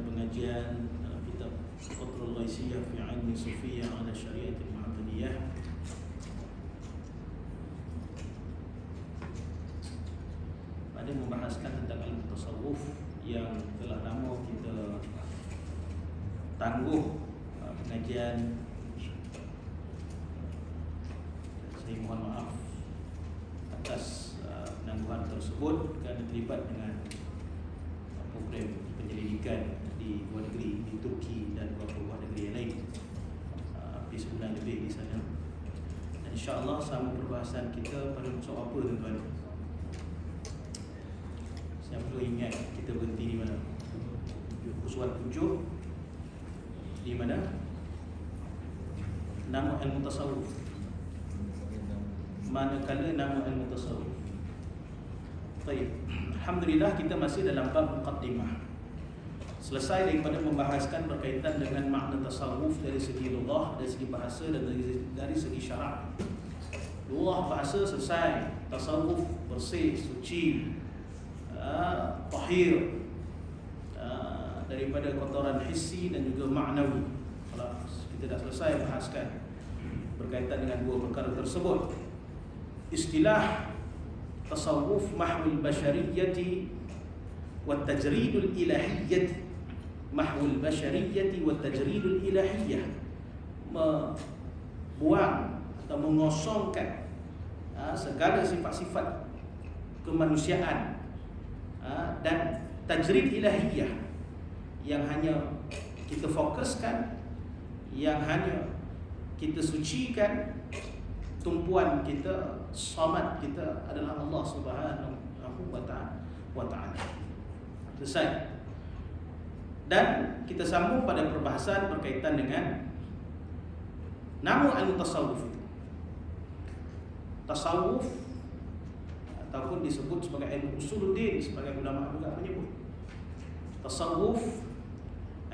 pengajian kitab Qatrul Ghaisiyah fi Ilmi Sufiyah ala Syariat Al-Muhammadiyah. Pada membahaskan tentang ilmu tasawuf yang telah lama kita tangguh pengajian. Saya mohon maaf atas penangguhan tersebut kerana terlibat dengan program penyelidikan di luar negeri, di Turki dan beberapa luar negeri yang lain. Hampir sebulan lebih di sana. Dan insya-Allah sama perbahasan kita pada musim apa tuan-tuan? Saya perlu ingat kita berhenti di mana? Usul 7 di mana? Nama ilmu tasawuf. Manakala nama ilmu tasawuf. Baik. Alhamdulillah kita masih dalam bab muqaddimah. Selesai daripada membahaskan berkaitan dengan makna tasawuf dari segi lugah, dari segi bahasa dan dari segi syarak. Lugah bahasa selesai, tasawuf bersih, suci, tahir daripada kotoran hissi dan juga maknawi. Kalau kita dah selesai bahaskan berkaitan dengan dua perkara tersebut. Istilah tasawuf mahwul basyariyyati wa tajridul ilahiyyati, mahwul basyariyyati wa tajridul ilahiyyah, membuang atau mengosongkan segala sifat-sifat kemanusiaan dan tajrid ilahiyah yang hanya kita fokuskan, yang hanya kita sucikan. Tumpuan kita, samad kita adalah Allah Subhanahu wa ta'ala. Selesai. Dan kita sambung pada perbahasan berkaitan dengan nama ilmu tasawuf itu. Tasawuf ataupun disebut sebagai ilmu usuluddin, sebagai ulama juga menyebut. Tasawuf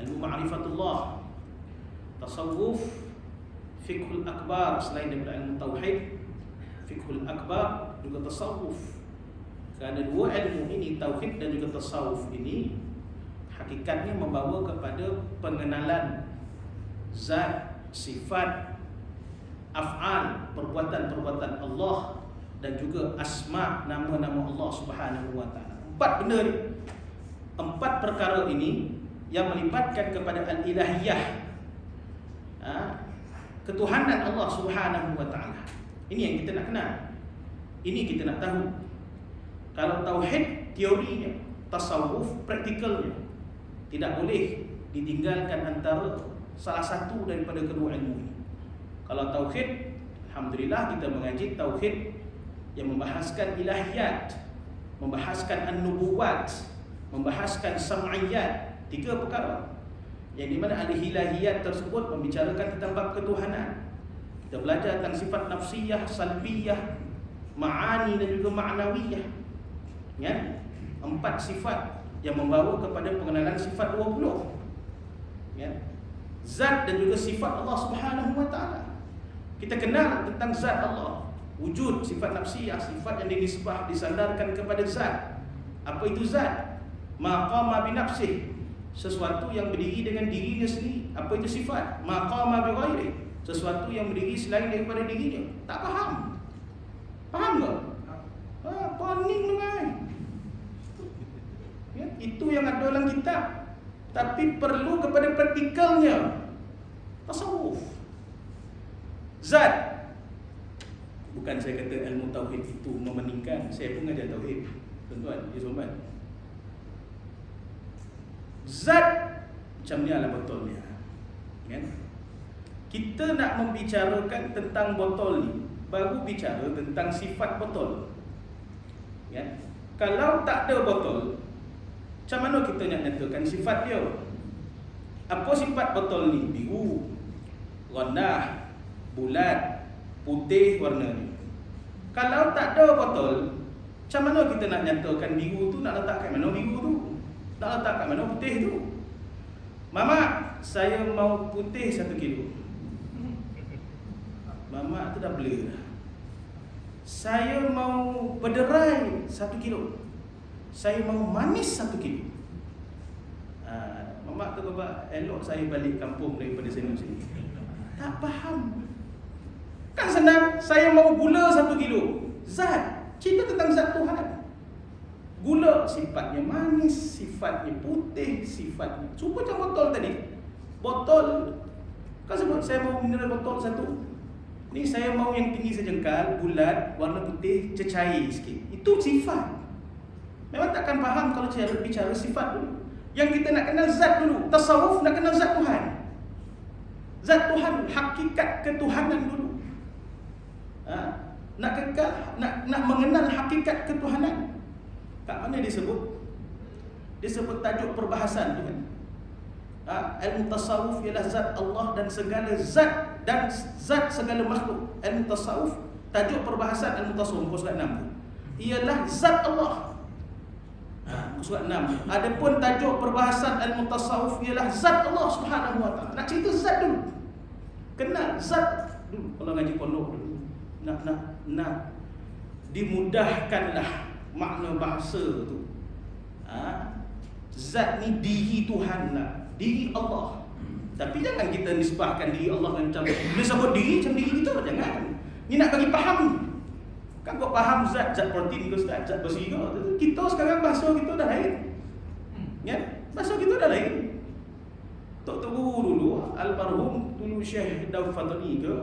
ilmu ma'rifatullah. Tasawuf fiqhul akbar, selain daripada ilmu tauhid, fiqhul akbar juga tasawuf. Kerana dua ilmu ini, tauhid dan juga tasawuf ini, hakikatnya membawa kepada pengenalan zat, sifat, af'al, perbuatan-perbuatan Allah dan juga asma, nama-nama Allah Subhanahu wa ta'ala. Empat benda ni, empat perkara ini yang melibatkan kepada al-ilahiyah, ketuhanan Allah Subhanahu wa ta'ala. Ini yang kita nak kenal. Ini kita nak tahu. Kalau tauhid teorinya, tasawuf praktikalnya, tidak boleh ditinggalkan antara salah satu daripada kedua ilmu ini. Kalau tauhid, alhamdulillah kita mengaji tauhid yang membahaskan ilahiyat, membahaskan an-nubuwat, membahaskan sam'iyat, tiga perkara. Yang di mana al-ilahiyat tersebut membicarakan tentang bab ketuhanan. Kita belajar tentang sifat nafsiyah, salbiyah, ma'ani dan juga ma'nawiyah. Ya? Empat sifat yang membawa kepada pengenalan sifat 20. Ya? Zat dan juga sifat Allah Subhanahu wa ta'ala. Kita kenal tentang zat Allah. Wujud, sifat nafsiyah, sifat yang dinisbah, disandarkan kepada zat. Apa itu zat? Maqama bi nafsih, sesuatu yang berdiri dengan dirinya sendiri. Apa itu sifat? Maqama bi ghairi, sesuatu yang berdiri selain daripada dirinya. Tak faham? Faham tak? Pening dengar. Ya, itu yang ada dalam kitab. Tapi perlu kepada praktikalnya. Tasawuf. Zat. Bukan saya kata ilmu tauhid itu memeningkan. Saya pun ajar tauhid. Tuan-tuan, ya sobat. Zat macam ni lah botolnya, kan? Kita nak membicarakan tentang botol ni, baru bicara tentang sifat botol, kan? Kalau tak ada botol, macam mana kita nak nyatakan sifat dia? Apa sifat botol ni? Biru, rendah, bulat, putih warnanya. Kalau tak ada botol, macam mana kita nak nyatakan biru tu nak letak kat mana biru tu? Nak letak kat mana putih tu? Mama, saya mau putih 1 kilo. Mama tu dah blur dah. Saya mau berderai 1 kilo. Saya mau manis 1 kilo. Mama tu Bapak, elok saya balik kampung daripada sini. Tak faham. Kan senang, saya mau gula 1 kilo. Zat, cerita tentang zat Tuhan. Gula sifatnya manis, sifatnya putih, sifatnya cuba macam botol tadi. Botol, kan sebut saya mau mineral botol 1. Ni saya mau yang tinggi sejengkal, bulat, warna putih, cecair sikit. Itu sifat. Memang takkan faham kalau saya berbicara sifat dulu. Yang kita nak kenal zat dulu. Tasawuf nak kenal zat Tuhan. Zat Tuhan, hakikat ketuhanan dulu. Nak kekal, nak mengenal hakikat ketuhanan. Kat mana disebut? Disebut tajuk perbahasan tu kan. Ilmu tasawuf ialah zat Allah dan segala zat dan zat segala makhluk. Ilmu tasawuf, tajuk perbahasan ilmu tasawuf muka surat 6 tu ialah zat Allah. Muka surat 6. Adapun tajuk perbahasan ilmu tasawuf ialah zat Allah Subhanahu wa taala. Nak cerita zat dulu. Kenal zat dulu. Kalau ngaji pondok dulu. Nak dimudahkanlah makna bahasa tu. Zat ni diri Tuhan lah, diri Allah. Tapi jangan kita nisbahkan diri Allah macam bila sebut diri macam diri kita, jangan. Ni nak bagi faham. Kan kau faham zat protein ke Ustaz, zat besi ke? Kita sekarang bahasa kita dah lain. Ya, bahasa kita dah lain. Tok Guru dulu, almarhum dulu Syekh Daud Fatani ke,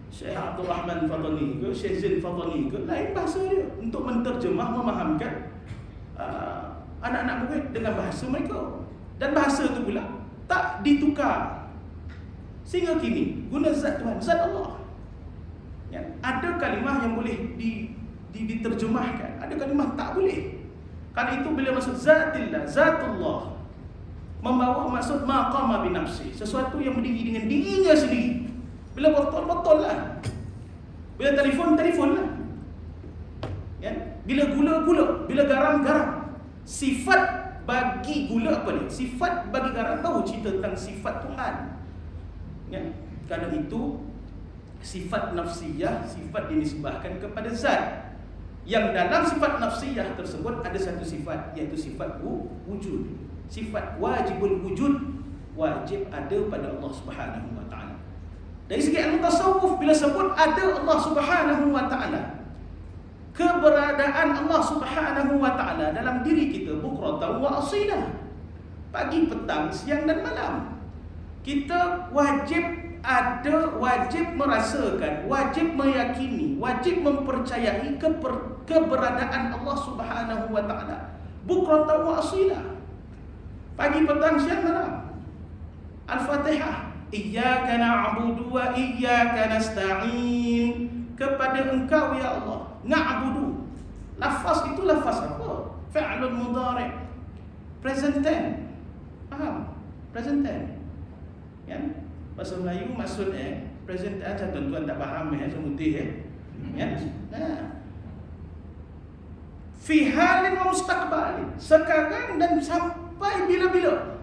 Syekh Abdul Rahman Fatani ke, Syekh Zain Fatani ke, lain bahasa dia untuk menterjemah, memahamkan anak-anak murid dengan bahasa mereka. Dan bahasa tu pula tak ditukar sehingga kini guna zat Tuhan, zat Allah. Ya, ada kalimah yang boleh diterjemahkan, ada kalimah tak boleh. Karena itu bila maksud zatillah, zatullah, membawa maksud maqama bi nafsi, sesuatu yang berdiri dengan dirinya sendiri. Bila botol lah, bila telefon lah, ya? Bila gula, bila garam. Sifat bagi gula apa dia? Sifat bagi garam tahu cerita tentang sifat Tuhan. Ya? Kerana itu sifat nafsiyah, sifat dinisbahkan kepada zat. Yang dalam sifat nafsiyah tersebut ada satu sifat, iaitu sifat wujud. Sifat wajibul wujud, wajib ada pada Allah Subhanahu wa taala. Dari segi ilmu tasawuf, bila sebut ada Allah Subhanahu wa taala, keberadaan Allah Subhanahu wa taala dalam diri kita bukratan wa asila, pagi, petang, siang dan malam. Kita wajib ada, wajib merasakan, wajib meyakini, wajib mempercayai keberadaan Allah Subhanahu wa taala bukratan wa asila, pagi, petang, siang, malam. Al-Fatihah. Iyyaka na'budu wa iyyaka nasta'in. Kepada Engkau ya Allah na'budu. Lafaz itu lafaz apa? Fi'lun mudhari', present tense. Faham? Present tense. Ya? Bahasa Melayu maksudnya present tense, tuan-tuan tak faham semutih ya. Fi halin wa mustaqbalin, sekarang dan sampai bila-bila.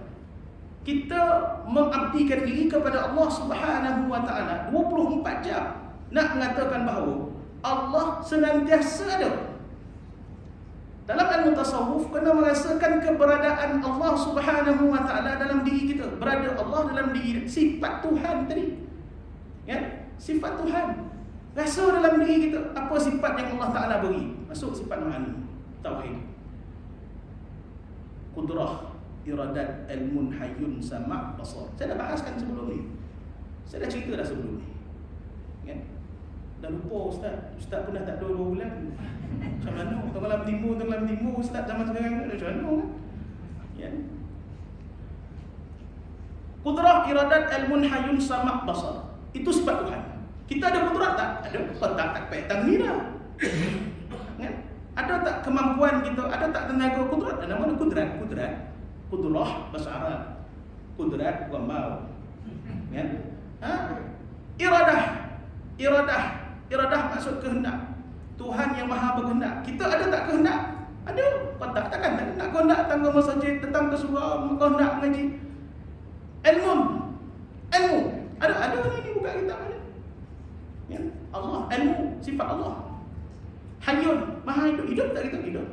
Kita mengabdikan diri kepada Allah Subhanahu wa taala 24 jam. Nak mengatakan bahawa Allah senantiasa ada. Dalam ilmu tasawuf kena merasakan keberadaan Allah Subhanahu wa taala dalam diri kita. Berada Allah dalam diri, sifat Tuhan tadi. Ya, sifat Tuhan. Rasa dalam diri kita apa sifat yang Allah Taala beri. Masuk sifat ma'ani, tauhid. Qudrah, iradat, ilmun, hayyun, sama', basar. Saya dah bahaskan sebelum ni. Saya dah cerita dah sebelum ni. Kan? Dah lupa Ustaz pernah tak 2 bulan. Macam mana? Tenggelam timur Ustaz zaman sekarang ni macam mana kan? Ya. Qudrah, iradat, ilmun, hayyun, sama', basar. Itu sifat Tuhan. Kita ada qudrah tak? Ada. Tak petang ni dah. Kan? Ada tak kemampuan kita? Ada tak tenaga kudrat? Ada mana kudrat? Qudrah bahasa Arab. Kudrat gambar. Kan? Iradah maksud kehendak. Tuhan yang Maha berkehendak. Kita ada tak kehendak? Ada. Takkan tak nak kehendak datang ke masjid, datang ke surau, kehendak mengaji. Ilmu. Ada ni buka kitab ada. Ya, Allah, ilmu, sifat Allah. Hayyun, Maha hidup. Hidup tak kita? Hidup.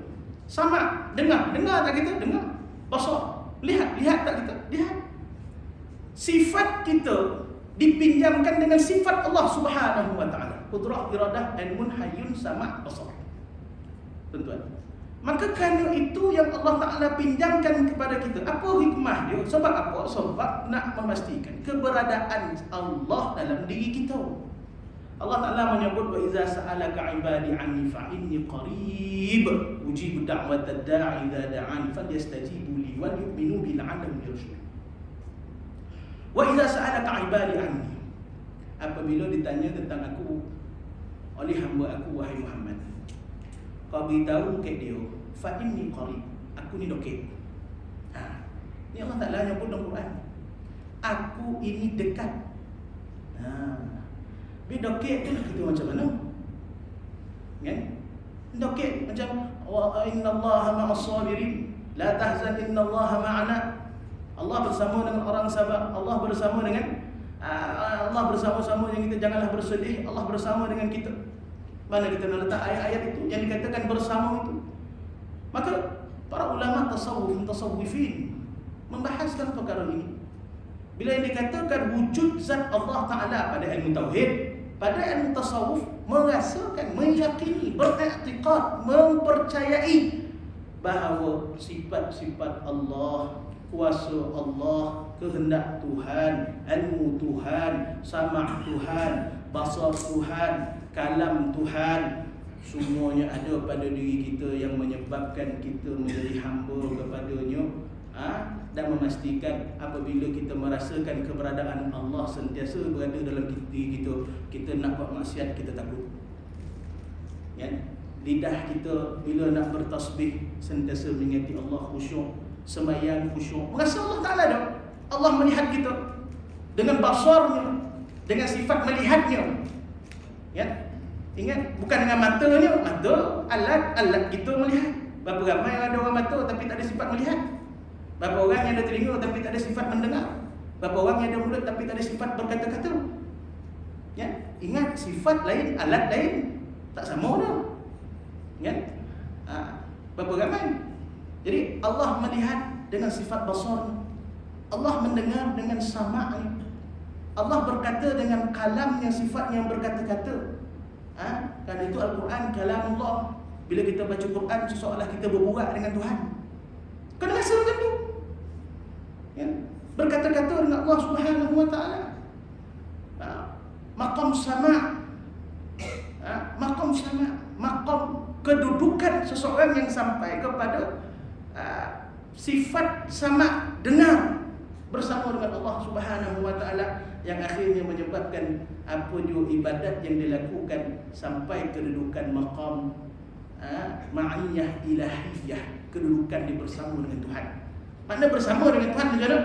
Sama, dengar tak kita? Dengar. Basar, lihat tak kita? Lihat. sifat kita dipinjamkan dengan sifat Allah Subhanahu wa taala. Qudrah, iradah, ilmun, hayyun, sama', basar. Tuan-tuan. Maka kerana itu yang Allah Ta'ala pinjamkan kepada kita. Apa hikmah dia? Sebab apa? Sebab nak memastikan keberadaan Allah dalam diri kita. Allah Ta'ala menyebut, wa iza sa'alaka ibadi anni fa'inni qarib ujibu da'watad da'i idza da'an falyastajibu li wal yu'minu bi la'allahum yarshudun. Wa iza sa'alaka ibadi anni, apabila ditanya tentang aku oleh hamba aku wahai Muhammad, kau beritahu ke dia, fa inni qarib, aku ni dekat. Ni Allah Ta'ala nyebut dalam Quran, aku ini dekat. Bila dekat tu kita macam mana? Kan? Dekat macam wa innallaha ma'as sabirin, la tahzan innallaha ma'ana. Allah bersama dengan orang sabar, Allah bersama dengan Allah bersama-sama dengan kita, janganlah bersedih, Allah bersama dengan kita. Mana kita nak letak ayat-ayat itu yang dikatakan bersama itu? Maka para ulama tasawufin membahaskan perkara ini. Bila yang dikatakan wujud zat Allah Ta'ala pada ilmu tauhid, pada ilmu tasawuf merasakan, meyakini, beriktikad, mempercayai bahawa sifat-sifat Allah, kuasa Allah, kehendak Tuhan, ilmu Tuhan, sama' Tuhan, basar Tuhan, kalam Tuhan, semuanya ada pada diri kita yang menyebabkan kita menjadi hamba kepadanya, dan memastikan apabila kita merasakan keberadaan Allah sentiasa berada dalam diri kita, kita nak buat maksiat kita takut. Ya? Lidah kita bila nak bertasbih sentiasa mengingati Allah, khusyuk, sembahyang khusyuk, merasa Allah Ta'ala dah. Allah melihat kita dengan basarnya, dengan sifat melihatnya. Ya, ingat, bukan dengan matanya. Mata alat kita melihat. Berapa ramai yang ada orang mata tapi tak ada sifat melihat? Berapa orang yang ada telinga tapi tak ada sifat mendengar? Berapa orang yang ada mulut tapi tak ada sifat berkata-kata? Ya, ingat, sifat lain, alat lain, tak sama dah. Ya, berapa ramai? Jadi Allah melihat dengan sifat basar, Allah mendengar dengan sama'nya, Allah berkata dengan kalamnya, sifat yang berkata-kata. Kerana itu Al-Quran kalamullah. Bila kita baca Quran, seolah kita berbual dengan Tuhan. Kena rasa macam tu. Ya? Berkata-kata dengan Allah Subhanahu wa ta'ala. Maqam sama', maqam sama', maqam kedudukan seseorang yang sampai kepada sifat sama', dengar bersama dengan Allah Subhanahu wa ta'ala, yang akhirnya menyebabkan apa jua ibadat yang dilakukan sampai kedudukan maqam ma'iyah ilahiyah, kedudukan dia bersama dengan Tuhan. Makna bersama dengan Tuhan macam mana?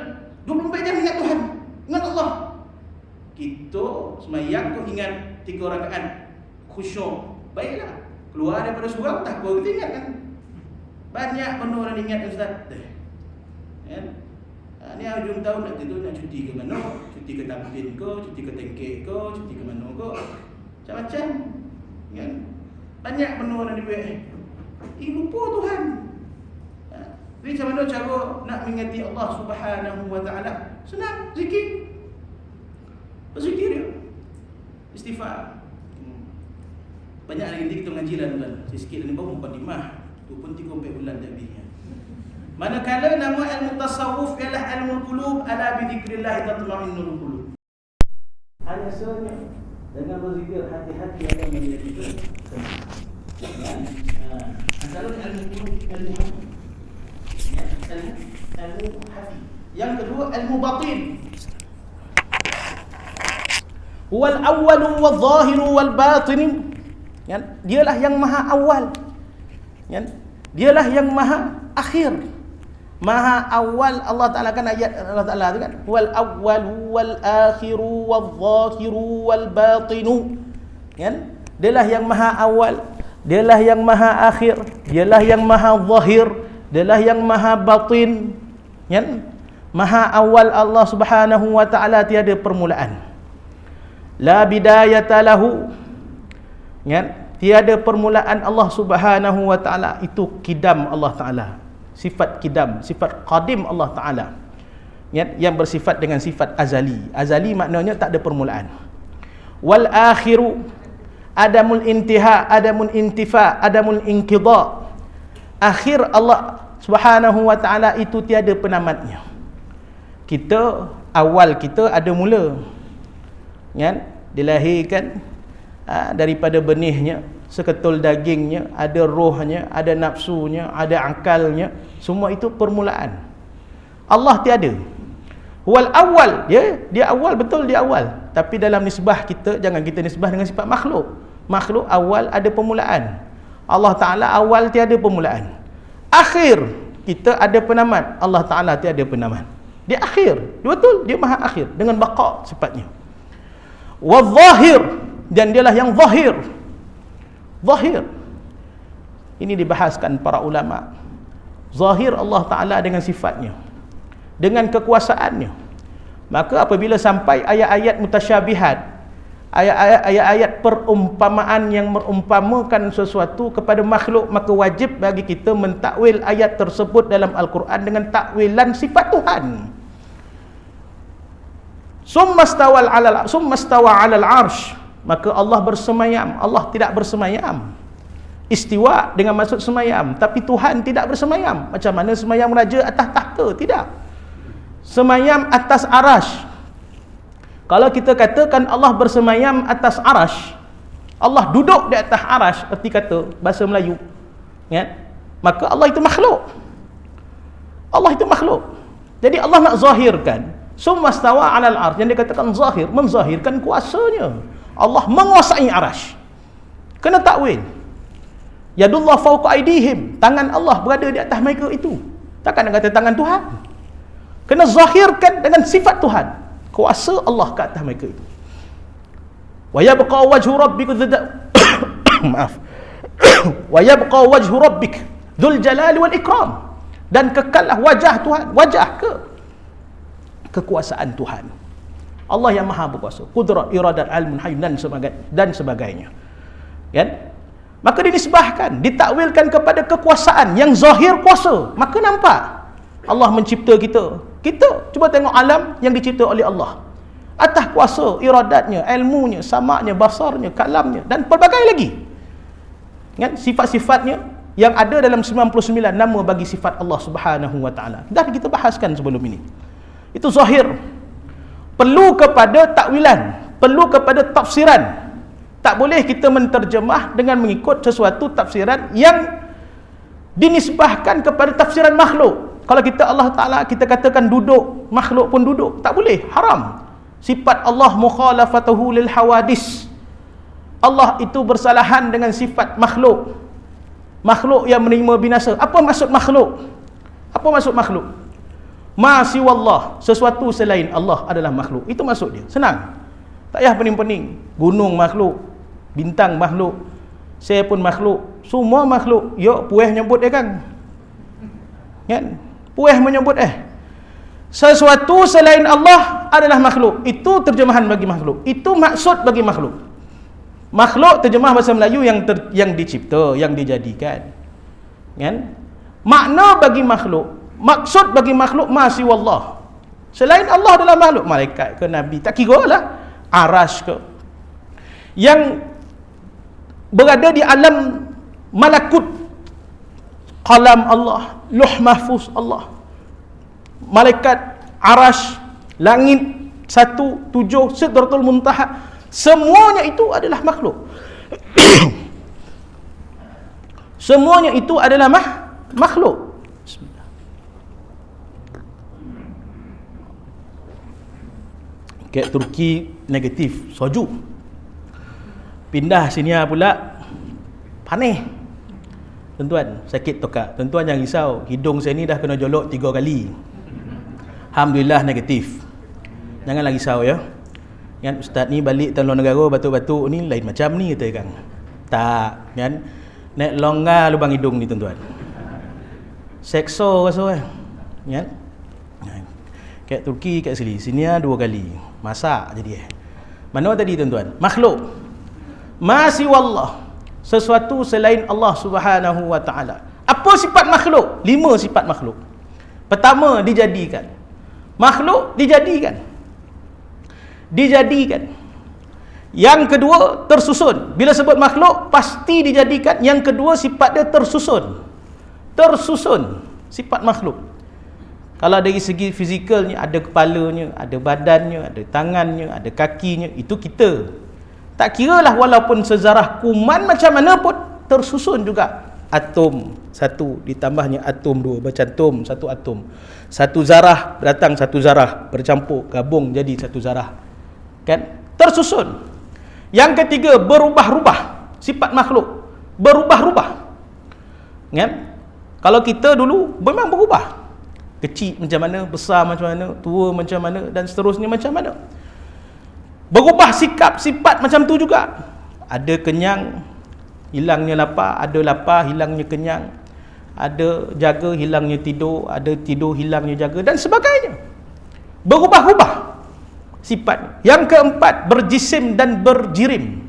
24 jam ingat Tuhan, ingat Allah. Kita semayang kau ingat 3 rakaat khusyuk, baiklah. Keluar daripada surau tak apa kita ingat kan. Banyak benda orang ingat Ustaz. Kan? Ni hujung tahun nak tidur, nak cuti ke mana? Cuti ke Tampin ke, cuti ke Tengkek ke, cuti ke mana ke, macam-macam. Kan? Banyak benda orang dibuat. Lupa Tuhan. Jadi macam mana cara nak mengingati Allah Subhanahu wa ta'ala? Senang, zikir. Berzikir dia, istighfar. Banyak lagi nanti kita mengaji lah tuan. Sikit ni baru mukadimah. Tu pun 3-4 bulan tak habis. Manakala nama ilmu tasawuf ialah ilmu qulub, ala bi dzikrillah tatma'innul qulub. Hanya saja dengan berzikir hati-hati akan menjadi tenang. Antara ilmu qulub, ilmu hati. Ilmu hati. Yang kedua ilmu batin. Huwal awwalu wal zahiru wal batin. Dialah yang maha awal. Dialah yang maha akhir. Maha awal, Allah Ta'ala kan ayat Allah Ta'ala tu kan, wal awwalu wal akhiru wal zahiru wal batinu. Kan? Dialah yang maha awal, dialah yang maha akhir, dialah yang maha zahir, dialah yang maha batin. Kan? Maha awal Allah Subhanahu wa Ta'ala tiada permulaan. La bidayata lahu. Kan? Tiada permulaan Allah Subhanahu wa Ta'ala, itu kidam Allah Ta'ala. Sifat kidam, sifat qadim Allah Ta'ala. yang bersifat dengan sifat azali. Azali maknanya tak ada permulaan. Wal akhiru adamul intiha, adamul intifa, adamul inqidha. Akhir Allah Subhanahu wa taala itu tiada penamatnya. Kita, awal kita ada mula, kan? Dilahirkan daripada benihnya, seketul dagingnya, ada rohnya, ada nafsunya, ada akalnya, semua itu permulaan. Allah tiada. Wal awal, dia awal, betul dia awal. Tapi dalam nisbah kita, jangan kita nisbah dengan sifat makhluk. Makhluk awal ada permulaan. Allah Ta'ala awal tiada permulaan. Akhir, kita ada penamat. Allah Ta'ala tiada penamat. Dia akhir, betul, dia maha akhir dengan baqa sifatnya. Wa zahir, dan dialah yang zahir. Zahir ini dibahaskan para ulama. Zahir Allah Ta'ala dengan sifatnya, dengan kekuasaannya. Maka apabila sampai ayat-ayat mutasyabihat, ayat-ayat perumpamaan yang merumpamakan sesuatu kepada makhluk, maka wajib bagi kita mentakwil ayat tersebut dalam Al-Quran dengan takwilan sifat Tuhan. Summa stawa 'alal 'arsy, maka Allah bersemayam. Allah tidak bersemayam. Istiwa dengan maksud semayam, tapi Tuhan tidak bersemayam. Macam mana semayam raja atas tahta? Tidak. Semayam atas arasy. Kalau kita katakan Allah bersemayam atas arasy, Allah duduk di atas arasy, erti kata bahasa Melayu, kan? Maka Allah itu makhluk. Allah itu makhluk. Jadi Allah nak zahirkan summa stawa 'alal 'arsy, yang dikatakan zahir, menzahirkan kuasanya. Allah menguasai arasy. Kena takwil. Yadullah fawqa aydihim, tangan Allah berada di atas mereka itu. Takkan nak kata tangan Tuhan. Kena zahirkan dengan sifat Tuhan, kuasa Allah ke atas mereka itu. Wa yabqa wajhu rabbika maaf. Wa yabqa wajhu rabbik dzul jalali wal ikram, dan kekallah wajah Tuhan, wajah kekuasaan Tuhan. Allah yang maha berkuasa, qudrat, iradat, ilmun, hayy dan sebagainya. Kan? Maka dinisbahkan, ditakwilkan kepada kekuasaan yang zahir kuasa. Maka nampak Allah mencipta kita. Kita cuba tengok alam yang dicipta oleh Allah. Atas kuasa, iradatnya, ilmunya, samaknya, basarnya, kalamnya, dan pelbagai lagi. Kan? Sifat-sifatnya yang ada dalam 99 nama bagi sifat Allah Subhanahu wa taala. Dah kita bahaskan sebelum ini. Itu zahir. Perlu kepada takwilan, perlu kepada tafsiran. Tak boleh kita menterjemah dengan mengikut sesuatu tafsiran yang dinisbahkan kepada tafsiran makhluk. Kalau kita Allah Ta'ala, kita katakan duduk, makhluk pun duduk, tak boleh, haram. Sifat Allah mukhalafatuhu lil hawadis. Allah itu bersalahan dengan sifat makhluk. Makhluk yang menerima binasa. Apa maksud makhluk? Apa maksud makhluk? Ma siwallah, sesuatu selain Allah adalah makhluk. Itu maksud dia. Senang. Tak payah pening-pening. Gunung makhluk, bintang makhluk, saya pun makhluk, semua makhluk. Yok, pueh nyebut dia kan? Kan? Pueh menyebut sesuatu selain Allah adalah makhluk. Itu terjemahan bagi makhluk. Itu maksud bagi makhluk. Makhluk terjemah bahasa Melayu yang dicipta, yang dijadikan. Kan? Makna bagi makhluk, maksud bagi makhluk masih wallah. Selain Allah adalah makhluk, malaikat ke nabi, tak kira lah, arasy ke, yang berada di alam malakut, qalam Allah, luh mahfuz Allah, malaikat, arasy, langit 1, 7, sidratul muntaha, semuanya itu adalah makhluk. Semuanya itu adalah makhluk. Kayak Turki negatif, soju. Pindah sini pula panih. Tuan-tuan, sakit tokak. Tuan-tuan jangan risau, hidung saya ni dah kena jolok 3 kali. Alhamdulillah negatif. Janganlah risau ya. Kan ustaz ni balik dari luar negara batuk-batuk ni lain macam ni kata kan. Tak, kan. Naik longgar lubang hidung ni tuan-tuan. Sekso rasa kan. Kat Turki, kat sini 2 kali. Masak jadi Mana tadi tuan-tuan? Makhluk. Masih wallah. Sesuatu selain Allah Subhanahu wa taala. Apa sifat makhluk? 5 sifat makhluk. Pertama, dijadikan. Makhluk dijadikan. Yang kedua, tersusun. Bila sebut makhluk, pasti dijadikan. Yang kedua, sifat dia tersusun. Sifat makhluk. Kalau dari segi fizikalnya, ada kepalanya, ada badannya, ada tangannya, ada kakinya, itu kita. Tak kiralah walaupun sezarah kuman macam mana pun, tersusun juga. Atom satu, ditambahnya atom dua, bercantum satu atom. Satu zarah, datang satu zarah, bercampur, gabung jadi satu zarah. Kan? Tersusun. Yang ketiga, berubah-ubah. Sifat makhluk berubah-ubah. Kan? Kalau kita dulu memang berubah. Kecil macam mana, besar macam mana, tua macam mana, dan seterusnya macam mana. Berubah sikap, sifat macam tu juga. Ada kenyang, hilangnya lapar. Ada lapar, hilangnya kenyang. Ada jaga, hilangnya tidur. Ada tidur, hilangnya jaga, dan sebagainya. Berubah-ubah sifat. Yang keempat, berjisim dan berjirim.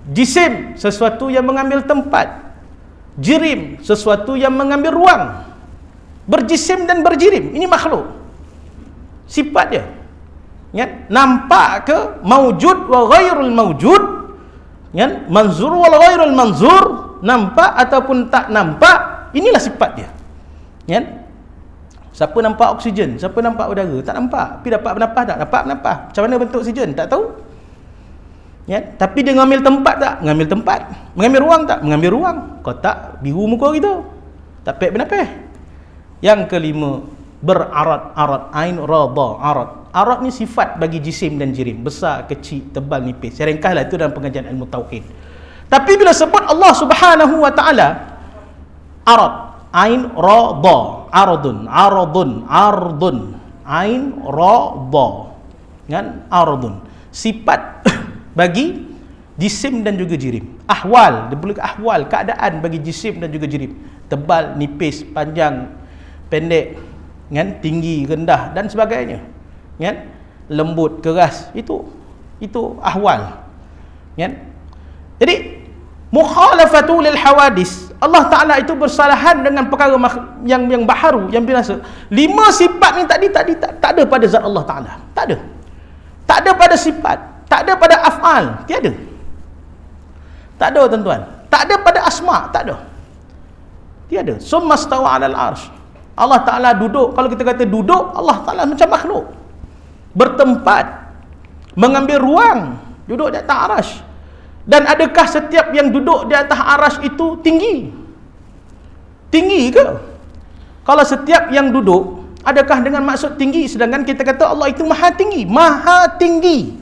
Jisim, sesuatu yang mengambil tempat. Jirim, sesuatu yang mengambil ruang. Berjisim dan berjirim, ini makhluk. Sifat dia. Ya? Nampak ke maujud wa ghairul maujud, ya? Manzur wal ghairul manzur, nampak ataupun tak nampak, inilah sifat dia. Ya? Siapa nampak oksigen, siapa nampak udara? Tak nampak. Tapi dapat bernafas tak? Dapat bernafas. Macam mana bentuk oksigen? Tak tahu. Ya, tapi dia mengambil tempat tak? Mengambil tempat. Mengambil ruang tak? Mengambil ruang. Kau tak, biru muka kita. Tak pek bernafas. Yang kelima, berarat, ain, rada, arat. Arat ni sifat bagi jisim dan jirim. Besar, kecil, tebal, nipis. Saya ringkaslah itu dalam pengajian ilmu tauhid. Tapi bila sebut Allah Subhanahu wa taala, arat, ain, rada, ardun, ain, rada. Kan? Ardun. Sifat bagi jisim dan juga jirim. Ahwal, dia boleh ahwal, keadaan bagi jisim dan juga jirim. Tebal, nipis, panjang, pendek, kan? Tinggi, rendah dan sebagainya. Kan? Lembut, keras, itu ahwal. Kan? Jadi mukhalafatu lil hawadis, Allah Taala itu bersalahan dengan perkara yang baharu, yang biasa. 5 sifat ni tadi tak ada pada zat Allah Taala. Tak ada pada sifat. Tak ada pada af'al, tiada. Tak ada tuan-tuan. Tak ada pada asma, tak ada. Tiada. Summa stawa 'alal arsy. Allah Taala duduk. Kalau kita kata duduk, Allah Taala macam makhluk. Bertempat, mengambil ruang, duduk di atas arasy. Dan adakah setiap yang duduk di atas arasy itu tinggi? Tinggi ke? Kalau setiap yang duduk, adakah dengan maksud tinggi? Sedangkan kita kata Allah itu maha tinggi. Maha tinggi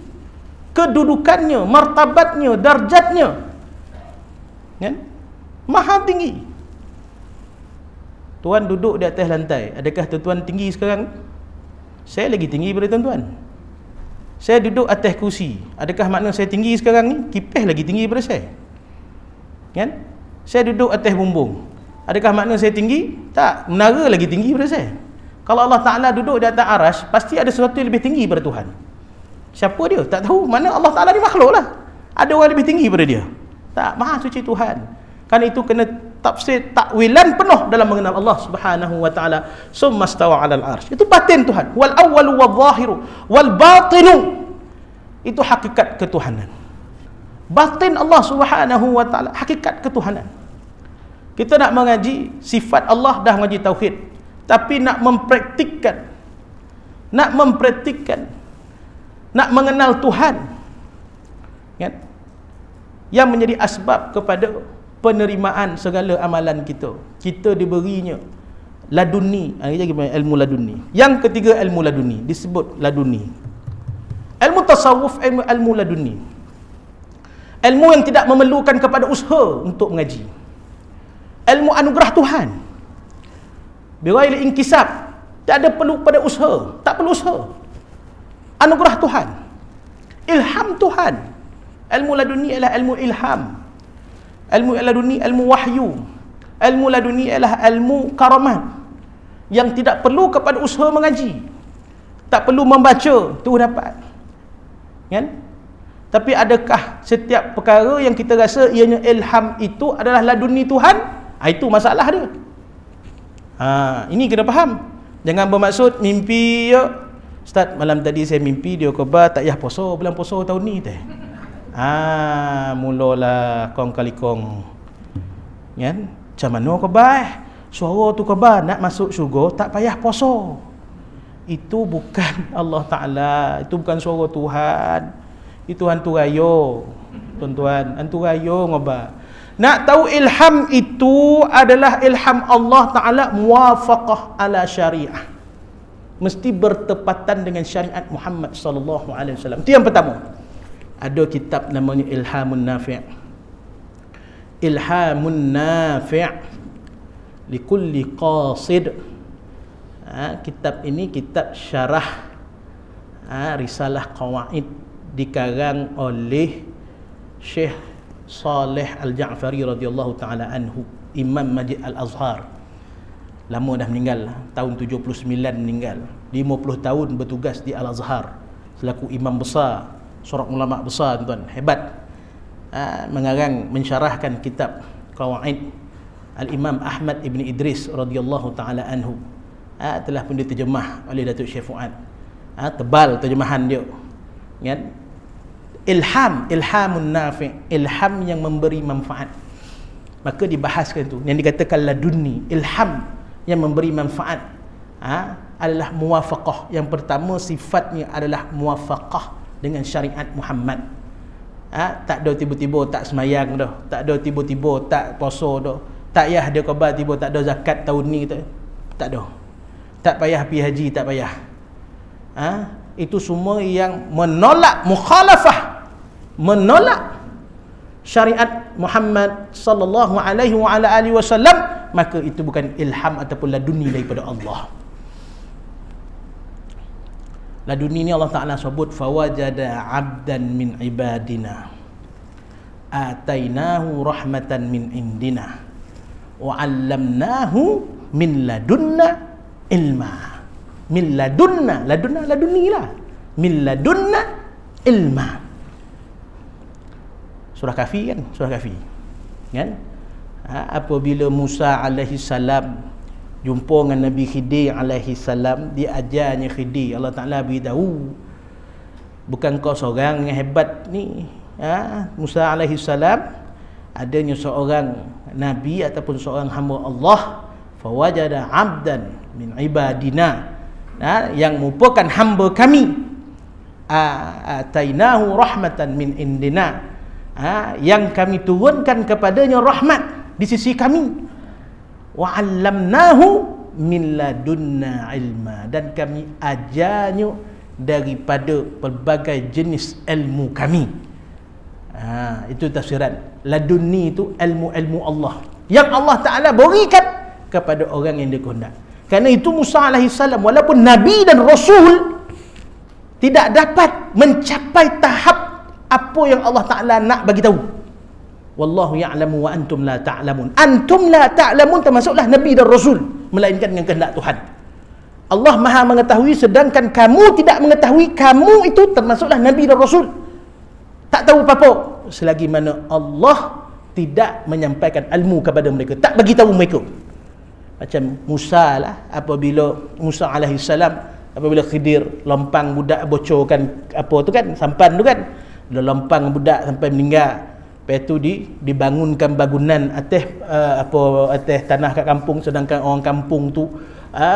kedudukannya, martabatnya, darjatnya, kan? Maha tinggi. Tuan duduk di atas lantai, adakah tuan tinggi sekarang? Saya lagi tinggi daripada tuan-tuan. Saya duduk atas kursi, adakah makna saya tinggi sekarang ni? Kipis lagi tinggi daripada saya, kan? Saya duduk atas bumbung, adakah makna saya tinggi? Tak, menara lagi tinggi daripada saya. Kalau Allah Ta'ala duduk di atas arasy, pasti ada sesuatu yang lebih tinggi daripada Tuhan. Siapa dia? Tak tahu. Mana Allah Ta'ala ni makhluk lah. Ada orang lebih tinggi daripada dia? Tak. Maha suci Tuhan. Kan itu kena tafsir, takwilan penuh dalam mengenal Allah Subhanahu wa Ta'ala. Summa stawa 'alal arsy. Itu batin Tuhan. Wal awwalu wal zahiru wal batinu. Itu hakikat ketuhanan. Batin Allah Subhanahu wa Ta'ala, hakikat ketuhanan. Kita nak mengaji sifat Allah, dah mengaji tauhid. Tapi nak mempraktikkan, nak mengenal Tuhan, kan? Yang menjadi asbab kepada penerimaan segala amalan kita. Kita diberinya laduni, ilmu laduni. Yang ketiga, ilmu laduni, disebut laduni. Ilmu tasawuf, ilmu laduni. Ilmu yang tidak memerlukan kepada usaha untuk mengaji. Ilmu anugerah Tuhan. Bighairi inkisab, tak ada perlu pada usaha, tak perlu usaha. Anugerah Tuhan, ilham Tuhan. Ilmu laduni ialah ilmu ilham. Ilmu laduni ilmu wahyu. Ilmu laduni ialah ilmu karamat yang tidak perlu kepada usaha mengaji, tak perlu membaca tu dapat, kan? Tapi adakah setiap perkara yang kita rasa ianya ilham itu adalah laduni Tuhan? Itu masalah dia. Ini kena faham. Jangan bermaksud mimpi ya, Ustaz malam tadi saya mimpi dia khabar tak payah puasa bulan puasa tahun ni teh. Mulalah kong kali kong. Kan? Macam mana khabar? Suara tu khabar nak masuk syurga tak payah puasa. Itu bukan Allah Ta'ala, itu bukan suara Tuhan. Itu hantu rayo. Tuan-tuan, hantu rayo ngobar. Nak tahu ilham itu adalah ilham Allah Ta'ala muwafaqah ala syariah. Mesti bertepatan dengan syariat Muhammad sallallahu alaihi wasallam. Itu yang pertama. Ada kitab namanya Ilhamun Nafi'. Ilhamun Nafi' likulli qasid. Kitab ini kitab syarah risalah qawaid dikarang oleh Syekh Saleh Al-Ja'fari radhiyallahu taala anhu, Imam Masjid Al-Azhar. Lama dah meninggal, tahun 79 meninggal. 50 tahun bertugas di Al-Azhar selaku imam besar, seorang ulama besar tuan, hebat. Mengarang mensyarahkan kitab qawaid Al-Imam Ahmad Ibn Idris radhiyallahu taala anhu. Telah pun diterjemah oleh Datuk Syekh Fuad. Tebal terjemahan dia. Kan? Ilhamun nafi', ilham yang memberi manfaat. Maka dibahaskan tu yang dikatakan ladunni, ilham yang memberi manfaat adalah muwafaqah. Yang pertama sifatnya adalah muwafaqah dengan syariat Muhammad. Tak ada tiba-tiba tak semayang dah, tak ada tiba-tiba tak puasa dah, tak payah dia khabar tiba tak ada zakat tahun ni, tak ada. Tak payah pergi haji, tak payah. Itu semua yang menolak, mukhalafah, menolak syariat Muhammad sallallahu alaihi wa ala alihi wasallam, maka itu bukan ilham ataupun laduni daripada Allah. Laduni ni Allah Ta'ala sebut fawajada 'abdan min ibadina atainahu rahmatan min indina wa 'allamnahu min ladunna ilma. Min ladunna, laduni lah. Min ladunna ilma. Surah Kahfi kan? Surah Kahfi. Kan? Apabila Musa alaihi salam jumpa dengan Nabi Khidir alaihi salam, dia ajarnya Khidir, Allah Ta'ala beritahu, bukan kau seorang yang hebat ni. Musa alaihi salam adanya seorang nabi ataupun seorang hamba Allah, fawajada 'abdan min ibadina, yang merupakan hamba kami, atainahu rahmatan min indina, yang kami turunkan kepadanya rahmat di sisi kami, wa 'allamnahu min ladunna ilma, dan kami ajarnya daripada pelbagai jenis ilmu kami. Itu tafsiran ladunni, itu ilmu-ilmu Allah yang Allah Ta'ala berikan kepada orang yang dia kehendak. Kerana itu Musa AS walaupun Nabi dan Rasul tidak dapat mencapai tahap apa yang Allah Ta'ala nak bagi tahu. Wallahu ya'lamu wa antum la ta'lamun. Antum la ta'lamun termasuklah Nabi dan Rasul, melainkan dengan kehendak Tuhan. Allah Maha mengetahui sedangkan kamu tidak mengetahui. Kamu itu termasuklah Nabi dan Rasul, tak tahu apa-apa selagi mana Allah tidak menyampaikan ilmu kepada mereka, tak bagi tahu mereka. Macam Musa lah, apabila Musa alaihi salam, apabila Khidir lompang budak bocorkan apa tu kan, sampan tu kan, dia lompang budak sampai meninggal. Lepas tu dibangunkan bangunan atas atas tanah kat kampung, sedangkan orang kampung tu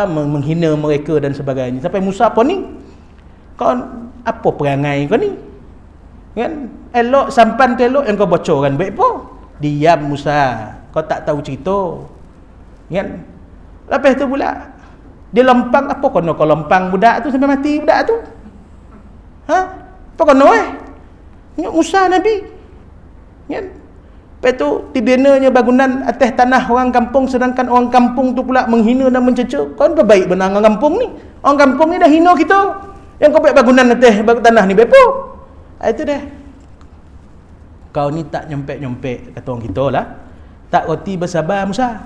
menghina mereka dan sebagainya. Sampai Musa apa ni? Kau apa perangai kau ni? Kan? Elok sampan tu elok, yang kau bocorkan baik apa? Diam Musa, kau tak tahu cerita. Kan? Lepas tu pula dia lompang, apa kena kau lompang budak tu sampai mati budak tu? Apa kena Musa Nabi. Kan? Lepas tu dibinanya bangunan atas tanah orang kampung, sedangkan orang kampung tu pula menghina dan mencerca. Kau apa baik benar orang kampung ni? Orang kampung ni dah hina kita. Yang kau buat bangunan atas tanah ni baik apa? Itu dah. Kau ni tak nyempek-nyempek, kata orang kita lah. Tak roti bersabar Musa.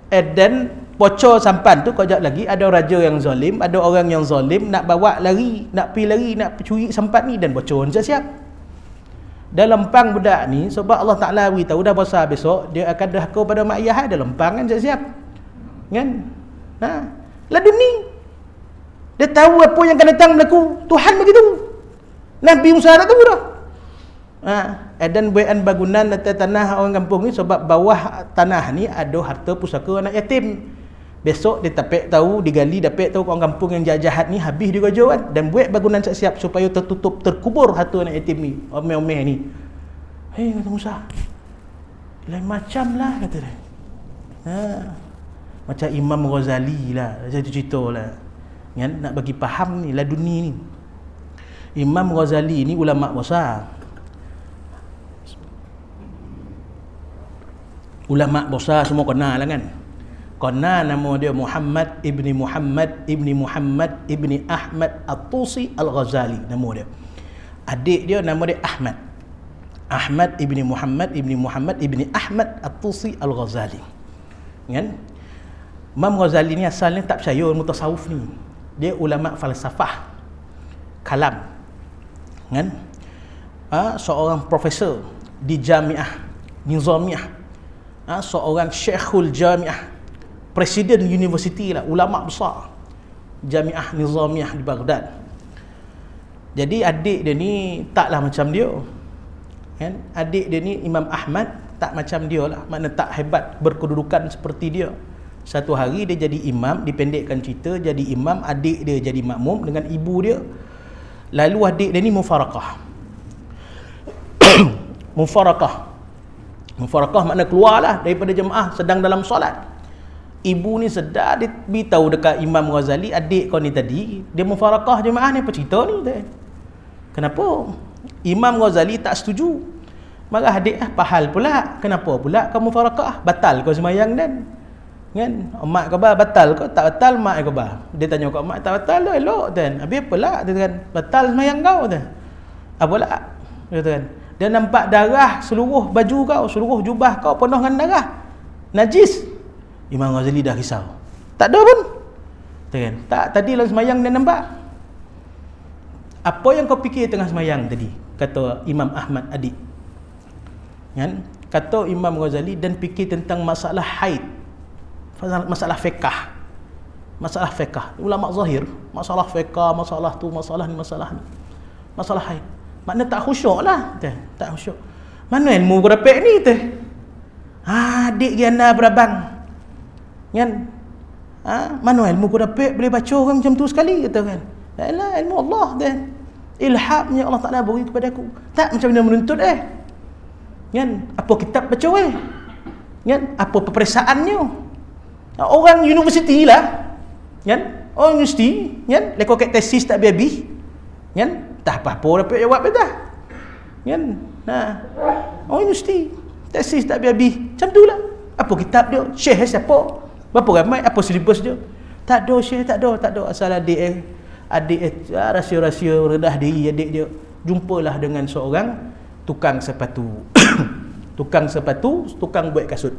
Dan bocor sampan tu, kau jap lagi ada raja yang zalim, ada orang yang zalim nak bawa lari, nak pergi lari, nak curi sampan ni, dan bocor siap-siap. Dalam lempang budak ni, sebab Allah Ta'ala beritahu dah besar besok dia akan derhaka pada mak ayah, ada lempang kan siap-siap. Kan? Laduni. Dia tahu apa yang akan datang berlaku. Tuhan begitu. Nabi Musa dah tahu dah. Dan buatan bangunan atas tanah orang kampung ni sebab bawah tanah ni ada harta pusaka anak yatim. Besok dia tapek tahu, digali dapat tahu orang kampung yang jahat ni habis dia kerja kan, dan buat bangunan siap-siap supaya tertutup, terkubur harta anak yatim ni, omeh-omeh ni. Kata Musa, lain macam lah kata dia. Macam Imam Ghazali lah, cerita lah. Nak bagi faham ni laduni ni. Imam Ghazali ni ulama besar. Ulama besar semua kenal lah kan. Kenal nama dia Muhammad ibni Muhammad ibni Muhammad ibni Ahmad At-Tusi Al-Ghazali nama dia. Adik dia nama dia Ahmad. Ahmad ibni Muhammad ibni Muhammad ibni Ahmad At-Tusi Al-Ghazali. Kan? Imam Ghazali ni asalnya tak percaya ilmu tasawuf ni. Dia ulama falsafah kalam. Kan? Seorang profesor di Jamiah Nizamiyah. Seorang Syekhul Jamiah, presiden universiti lah, ulama besar Jamiah Nizamiyah di Baghdad. Jadi adik dia ni taklah macam dia kan? Adik dia ni Imam Ahmad tak macam dia lah, makna tak hebat berkedudukan seperti dia. Satu hari dia jadi imam, dipendekkan cerita, jadi imam, adik dia jadi makmum dengan ibu dia. Lalu adik dia ni mufarakah. Mufarakah makna keluarlah daripada jemaah sedang dalam solat. Ibu ni sedar, dia beritahu dekat Imam Ghazali, adik kau ni tadi dia mufarakah jemaah ni, apa cerita ni? Kenapa? Imam Ghazali tak setuju. Marah adik, pahal pula. Kenapa pula kau mufarakah? Batal kau sembahyang dan kan? Mak kau batal kau? Tak batal mak kau bah. Dia tanya kau, mak tak batal lo elok dan. Habis pula dia kan batal sembahyang kau tu. Apalah? Dia kan. Dia nampak darah seluruh baju kau, seluruh jubah kau penuh dengan darah. Najis. Imam Ghazali dah risau. Tak ada pun. Kan? Tak, tadi dalam sembahyang dia nampak. Apa yang kau fikir tengah sembahyang tadi? Kata Imam Ahmad adik. Kan? Kata Imam Ghazali, dan fikir tentang masalah haid. Masalah fiqh. Masalah fiqh. Ulama zahir, masalah fiqh, masalah tu, masalah ni, masalah ni. Masalah haid. Makna tak khusyuk lah. Tak khusyuk. Mana ilmu berapek ni tu? Adik gana berabang. Kan? Mana ilmu berapek boleh baca orang macam tu sekali kata kan? Tak lah, ilmu Allah tu. Ilhamnya Allah Ta'ala beri kepada aku. Tak macam mana menuntut Kan? Apa kitab baca Kan? Apa peperiksaannya? Orang universiti lah. Kan? Orang universiti, kan? Lekor kat tesis tak habis-habis. Kan? Tak apa-apa dapat jawab dah. Kan? Orang universiti, tesis tak habis-habis. Macam tu lah. Apa kitab dia? Syekh siapa? Berapa ramai? Apa silibus dia? Tak ada syekh, tak ada. Asal adik rahsia-rahsia redah diri adik dia. Jumpalah dengan seorang tukang sepatu. Tukang sepatu, tukang buat kasut.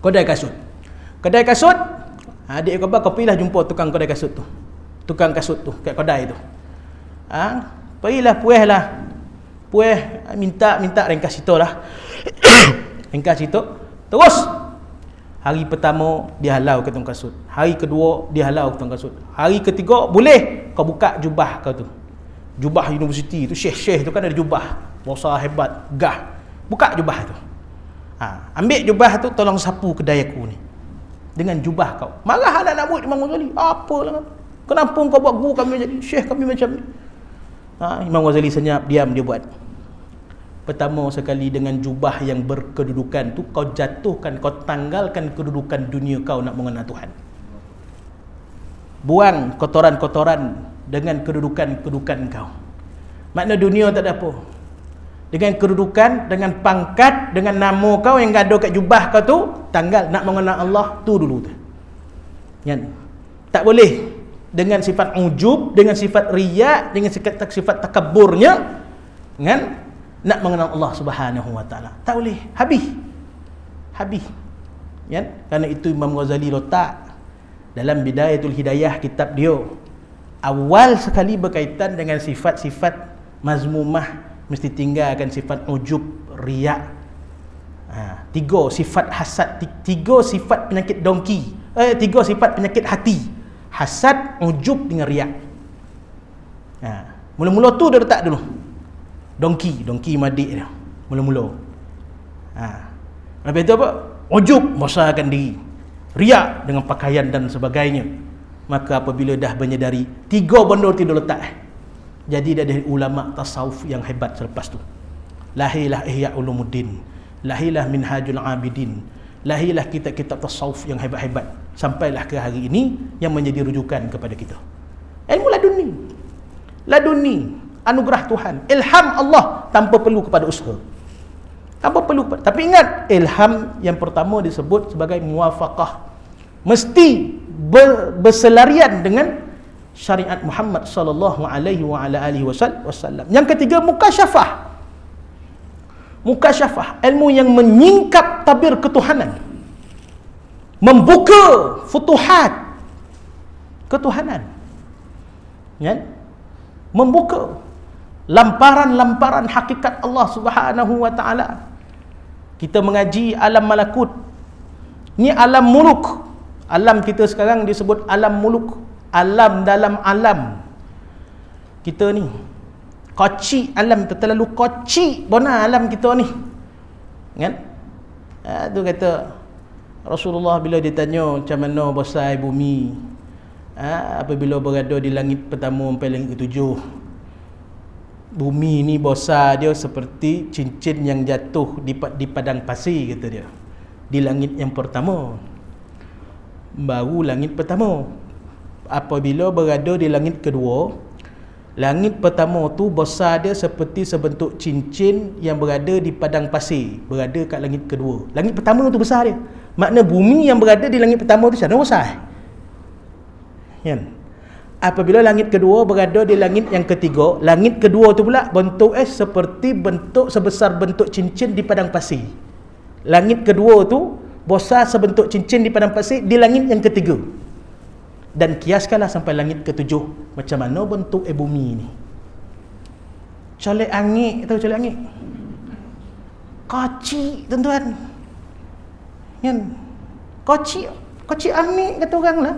Kedai kasut. Adik kau pergilah jumpa tukang kedai kasut tu. Tukang kasut tu kat kedai tu. Pergilah puas minta ringkas situ lah. Ringkas situ. Terus hari pertama dia halau ke tukang kasut. Hari kedua dia halau ke tukang kasut. Hari ketiga boleh kau buka jubah kau tu. Jubah universiti tu, syekh tu kan ada jubah besar hebat, gah. Buka jubah tu. Ambil jubah tu, tolong sapu kedai aku ni dengan jubah kau. Marah anak nak buat Imam Ghazali. Apalah, kenapa kau buat guru kami jadi syekh kami macam ni? Imam Ghazali senyap, diam dia buat. Pertama sekali dengan jubah yang berkedudukan tu kau jatuhkan, kau tanggalkan kedudukan dunia kau nak mengenal Tuhan. Buang kotoran-kotoran dengan kedudukan-kedudukan kau. Makna dunia tak ada apa. Dengan kedudukan, dengan pangkat, dengan nama kau yang ada kat jubah kau tu, tanggal nak mengenal Allah tu dulu tu. Kan? Tak boleh dengan sifat ujub, dengan sifat riya, dengan sifat takabburnya, kan? Nak mengenal Allah Subhanahu wa taala. Tak boleh. Habis. Kan? Kerana itu Imam Ghazali letak dalam Bidayatul Hidayah kitab dia. Awal sekali berkaitan dengan sifat-sifat mazmumah, mesti tinggalkan sifat ujub, riya. 3 sifat hasad, 3 sifat penyakit dongki Tiga sifat penyakit hati: hasad, ujub dengan riak. Mula-mula tu dia letak dulu dongki madik dia mula-mula. Lepas itu apa? Ujub, membesarkan diri, riak dengan pakaian dan sebagainya. Maka apabila dah menyedari tiga benda tu dia letak, jadi dia dari ulama tasawuf yang hebat selepas tu. Lahirlah Ihya Ulumuddin, lahirlah Minhajul Abidin, lahirlah kitab-kitab tasawuf yang hebat-hebat, sampailah ke hari ini yang menjadi rujukan kepada kita. Ilmu laduni, anugerah Tuhan, ilham Allah tanpa perlu kepada usaha, tapi ingat, ilham yang pertama disebut sebagai muwafaqah, mesti berselarian dengan syariat Muhammad sallallahu alaihi wasallam. Yang ketiga, mukasyafah, ilmu yang menyingkap tabir ketuhanan, membuka futuhat ketuhanan, membuka lamparan-lamparan hakikat Allah Subhanahu wa taala. Kita mengaji alam malakut, ni alam muluk. Alam kita sekarang disebut alam muluk, alam dalam alam. Kita ni kocik alam, terlalu kocik bona alam kita ni, kan? Tu kata Rasulullah bila ditanya macam mana besar bumi, apabila berada di langit pertama sampai langit ketujuh, bumi ni besar dia seperti cincin yang jatuh di padang pasir, kata dia, di langit yang pertama. Baru langit pertama. Apabila berada di langit kedua, langit pertama tu besar dia seperti sebentuk cincin yang berada di padang pasir, berada kat langit kedua. Langit pertama tu besar dia. Makna bumi yang berada di langit pertama tu sana besar, kan? Apabila langit kedua berada di langit yang ketiga, langit kedua tu pula bentuk seperti bentuk sebesar bentuk cincin di padang pasir. Langit kedua tu besar sebentuk cincin di padang pasir di langit yang ketiga. Dan kiaskanlah sampai langit ketujuh, macam mana bentuk bumi ni. Colek angin, tahu colek angin? Kocik, tuan-tuan, kan? Kocik angin kata orang lah.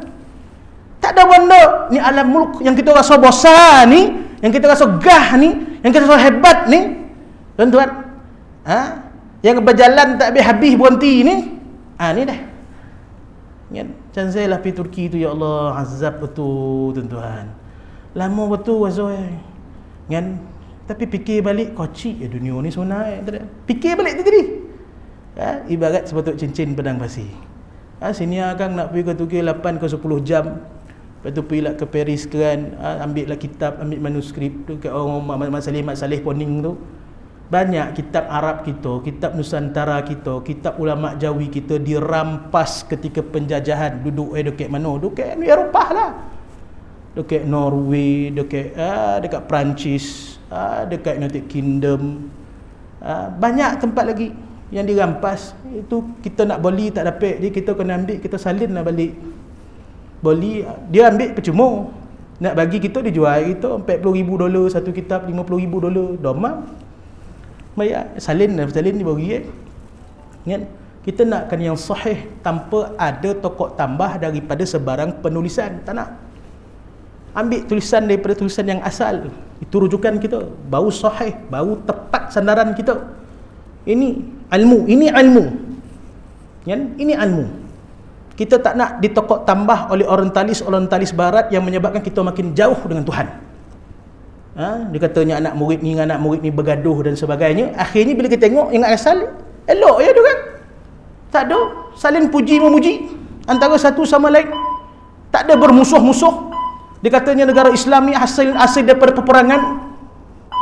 Tak ada benda ni alam mulk yang kita rasa besar ni, yang kita rasa gah ni, yang kita rasa hebat ni, tuan-tuan. Yang berjalan tak habis berhenti ni. Ni dah. Kan? Macam saya lah pergi Turki tu, ya Allah, azab betul, tuan-tuan. Lama betul wazoi. Kan? Tapi fikir balik, kocik ya dunia ni sebenarnya. Fikir balik tu tadi. Ibarat sebetul cincin padang pasir. Sini akang nak pergi ke Turki 8 ke 10 jam. Lepas tu pergi lah ke Paris kan, ambil lah kitab, ambil manuskrip tu kat orang Mat Saleh Poning tu. Banyak kitab Arab kita, kitab Nusantara kita, kitab ulama Jawi kita dirampas ketika penjajahan. Duduk dekat mana? Dekat Eropah lah. Dekat Norway, dekat Perancis, dekat United Kingdom. Banyak tempat lagi yang dirampas. Itu kita nak beli tak dapat, jadi kita kena ambil, kita salin lah balik. Beli, dia ambil percuma. Nak bagi kita, dia jual kita $40,000 satu kitab, $50,000 domang. Bayar, salin dia bagi kan? Kita nakkan yang sahih tanpa ada tokok tambah daripada sebarang penulisan. Tak nak. Ambil tulisan daripada tulisan yang asal. Itu rujukan kita. Baru sahih, baru tepat sandaran kita. Ini ilmu. Kan? Ini ilmu. Kita tak nak ditokok tambah oleh orientalis barat yang menyebabkan kita makin jauh dengan Tuhan. Dia katanya anak murid ni bergaduh dan sebagainya. Akhirnya bila kita tengok yang asal, elok ya tu kan? Tak ada saling puji memuji antara satu sama lain. Tak ada bermusuh-musuh. Dia katanya negara Islam ni hasil daripada peperangan,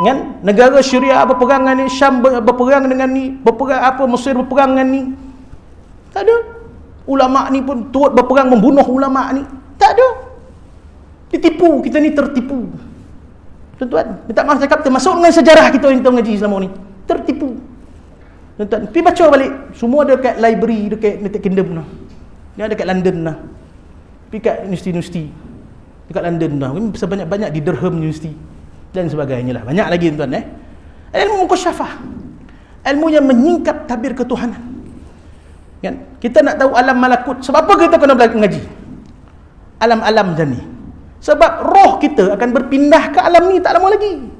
kan? Negara Syria berperang dengan ni, Syam berperang dengan ni, Mesir berperang dengan ni. Tak ada. Ulama ni pun turut berperang membunuh ulama ni. Tak ada. Ditipu, kita ni tertipu. Tuan-tuan, minta maaf cakap, termasuk dengan sejarah kita yang kita mengaji selama ni. Tertipu. Tuan-tuan, pergi baca balik. Semua ada dekat library, dekat United Kingdom lah. Dia ada dekat London lah. Pergi kat universiti dekat London lah. Sebanyak-banyak di Durham University dan sebagainya lah. Banyak lagi tuan-tuan. Ilmu mukasyafah, ilmu yang menyingkap tabir ketuhanan. Kan? Kita nak tahu alam malakut. Sebab apa kita kena belajar ngaji? Alam-alam macam ni. Sebab roh kita akan berpindah ke alam ni tak lama lagi.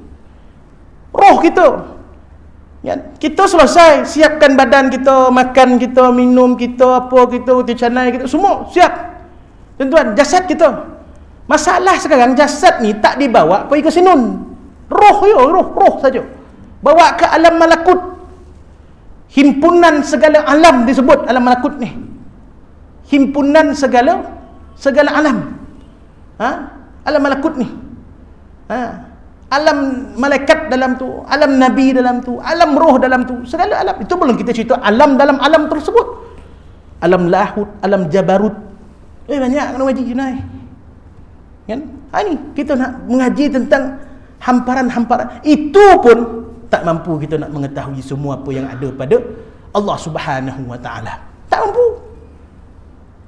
Roh kita. Kan? Kita selesai siapkan badan kita, makan kita, minum kita, apa kita, uti canai kita, semua siap. Tuan-tuan, jasad kita. Masalah sekarang jasad ni tak dibawa pergi ke sinun. Roh saja. Bawa ke alam malakut. Himpunan segala alam disebut alam malakut ni. Himpunan segala alam. Alam malakut ni. Alam malaikat dalam tu, alam nabi dalam tu, alam roh dalam tu, segala alam. Itu belum kita cerita alam dalam alam tersebut. Alam lahut, alam jabarut. Banyak kena ngaji Junai. Kan? Ini kita nak mengaji tentang hamparan-hamparan. Itu pun tak mampu kita nak mengetahui semua apa yang ada pada Allah Subhanahu wa taala. Tak mampu.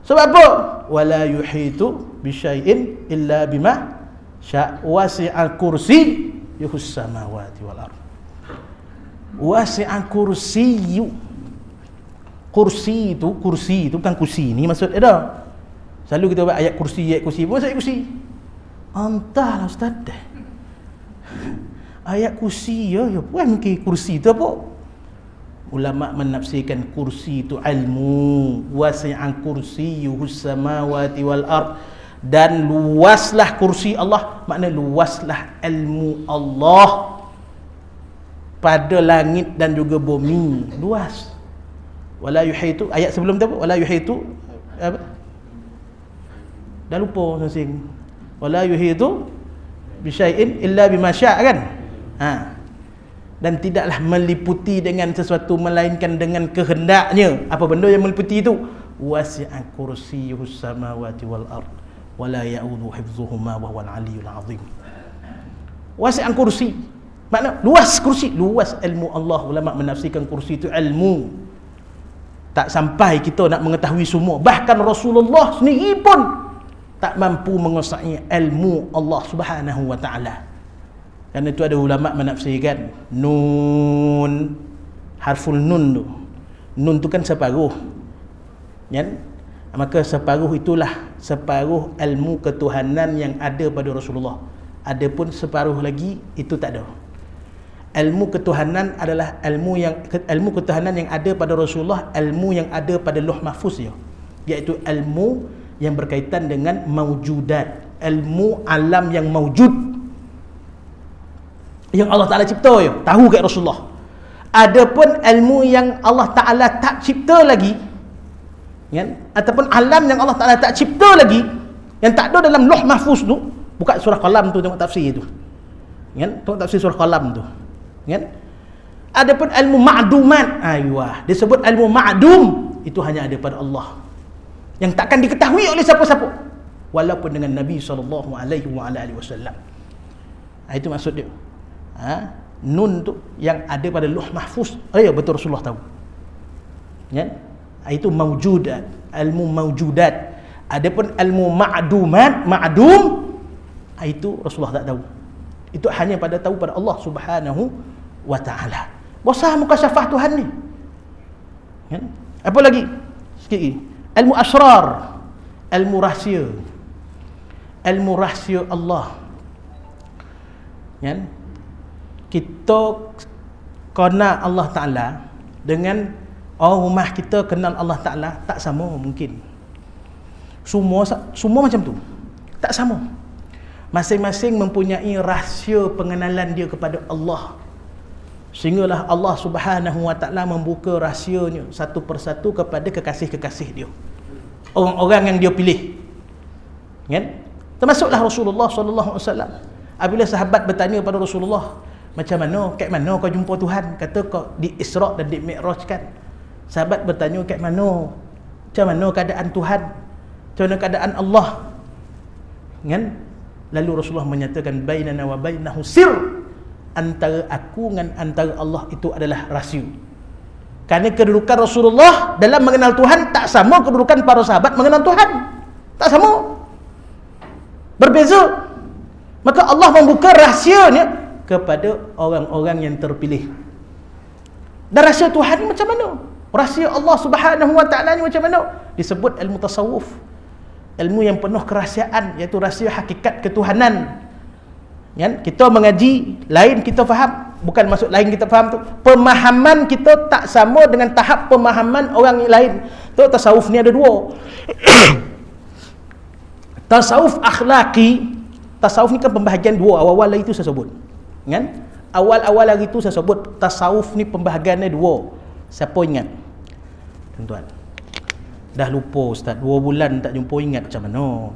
Sebab apa? Wala yuhitu bisyai'in illa bima sya' wasi'a kursi yuhus samawati wal ardh. Wasi'a kursiyyu. Kursi itu bukan kursi ni maksud dia. Selalu kita buat ayat kursi. Apa maksud ayat kursi? Entahlah ustaz. Ayat kursi ya bukan mungkin kursi tu apa? Ulama menafsirkan kursi itu ilmu, wasi'an kursiyyuhus samawati wal ard, dan luaslah kursi Allah, makna luaslah ilmu Allah pada langit dan juga bumi, luas. Wala yuhitu, ayat sebelum tu apa? Wala yuhitu apa? Dah lupa masing. Wala yuhitu bisyai'in illa bima sya' kan? Dan tidaklah meliputi dengan sesuatu melainkan dengan kehendaknya. Apa benda yang meliputi itu? Wasi'a kursiyyuhus samawati wal ard wa la ya'udhu hifdhuhuma wa huwal aliyyul azim. Wasi'a kursi, makna luas kursi, luas ilmu Allah. Ulama menafsirkan kursi itu ilmu. Tak sampai kita nak mengetahui semua. Bahkan Rasulullah sendiri pun tak mampu menguasai ilmu Allah Subhanahu wa taala. Kerana itu ada ulama menafsirkan nun, harful nun tu. Nun tu kan separuh. Kan? Maka separuh itulah separuh ilmu ketuhanan yang ada pada Rasulullah. Adapun separuh lagi itu tak ada. Ilmu ketuhanan adalah ilmu ketuhanan yang ada pada Rasulullah, ilmu yang ada pada Lauh Mahfuz dia. Iaitu ilmu yang berkaitan dengan maujudat, ilmu alam yang maujud yang Allah Ta'ala cipta je, tahu kat Rasulullah. Adapun ilmu yang Allah Ta'ala tak cipta lagi, kan? Ataupun alam yang Allah Ta'ala tak cipta lagi, yang tak ada dalam Lauh Mahfuz tu, buka surah Qalam tu, tengok tafsir tu, kan? Tengok tafsir surah Qalam tu, kan? Adapun ilmu ma'dumat, disebut ilmu ma'dum, itu hanya ada pada Allah, yang takkan diketahui oleh siapa-siapa walaupun dengan Nabi SAW. Itu maksud dia. Nun tu yang ada pada Lauh Mahfuz, betul Rasulullah tahu. Ya? Itu maujudat, ilmu maujudat. Adapun ilmu ma'dum, itu Rasulullah tak tahu. Itu hanya tahu pada Allah Subhanahu wa taala. Besar mukasyafah Tuhan ni. Ya? Apa lagi? Sikit lagi. Ilmu asrar, ilmu rahsia. Ilmu rahsia Allah. Ya? Kita kenal Allah Ta'ala dengan orang rumah kita kenal Allah Ta'ala tak sama mungkin. Semua macam tu, tak sama. Masing-masing mempunyai rahsia pengenalan dia kepada Allah, sehinggalah Allah Subhanahu wa Ta'ala membuka rahsianya satu persatu kepada kekasih-kekasih dia, orang-orang yang dia pilih, kan? Termasuklah Rasulullah SAW. Apabila sahabat bertanya pada Rasulullah, macam mana, kat mana kau jumpa Tuhan? Kata kau di Isra' dan di Mi'raj kan. Sahabat bertanya, kat mana? Macam mana keadaan Tuhan? Macam mana keadaan Allah? Kan? Lalu Rasulullah menyatakan, bainana wa bainahu sir. Antara aku dengan antara Allah itu adalah rahsia. Kerana kedudukan Rasulullah dalam mengenal Tuhan tak sama kedudukan para sahabat mengenal Tuhan. Tak sama. Berbeza. Maka Allah membuka rahsianya kepada orang-orang yang terpilih. Dan rahsia Tuhan macam mana? rahsia Allah Subhanahu wa taala ni macam mana? Disebut ilmu tasawuf. Ilmu yang penuh kerahsiaan, iaitu rahsia hakikat ketuhanan. Kan? Kita mengaji, lain kita faham, bukan maksud lain kita faham tu. Pemahaman kita tak sama dengan tahap pemahaman orang lain. Tu tasawuf ni ada dua. Tasawuf akhlaki, tasawuf ni kan pembahagian dua. Awal-awal lagi tu saya sebut. Kan? Awal-awal lagi tu saya sebut tasawuf ni pembahagiannya dua. Siapa ingat? Tuan-tuan. Dah lupa Ustaz, 2 bulan tak jumpa, ingat macam mana?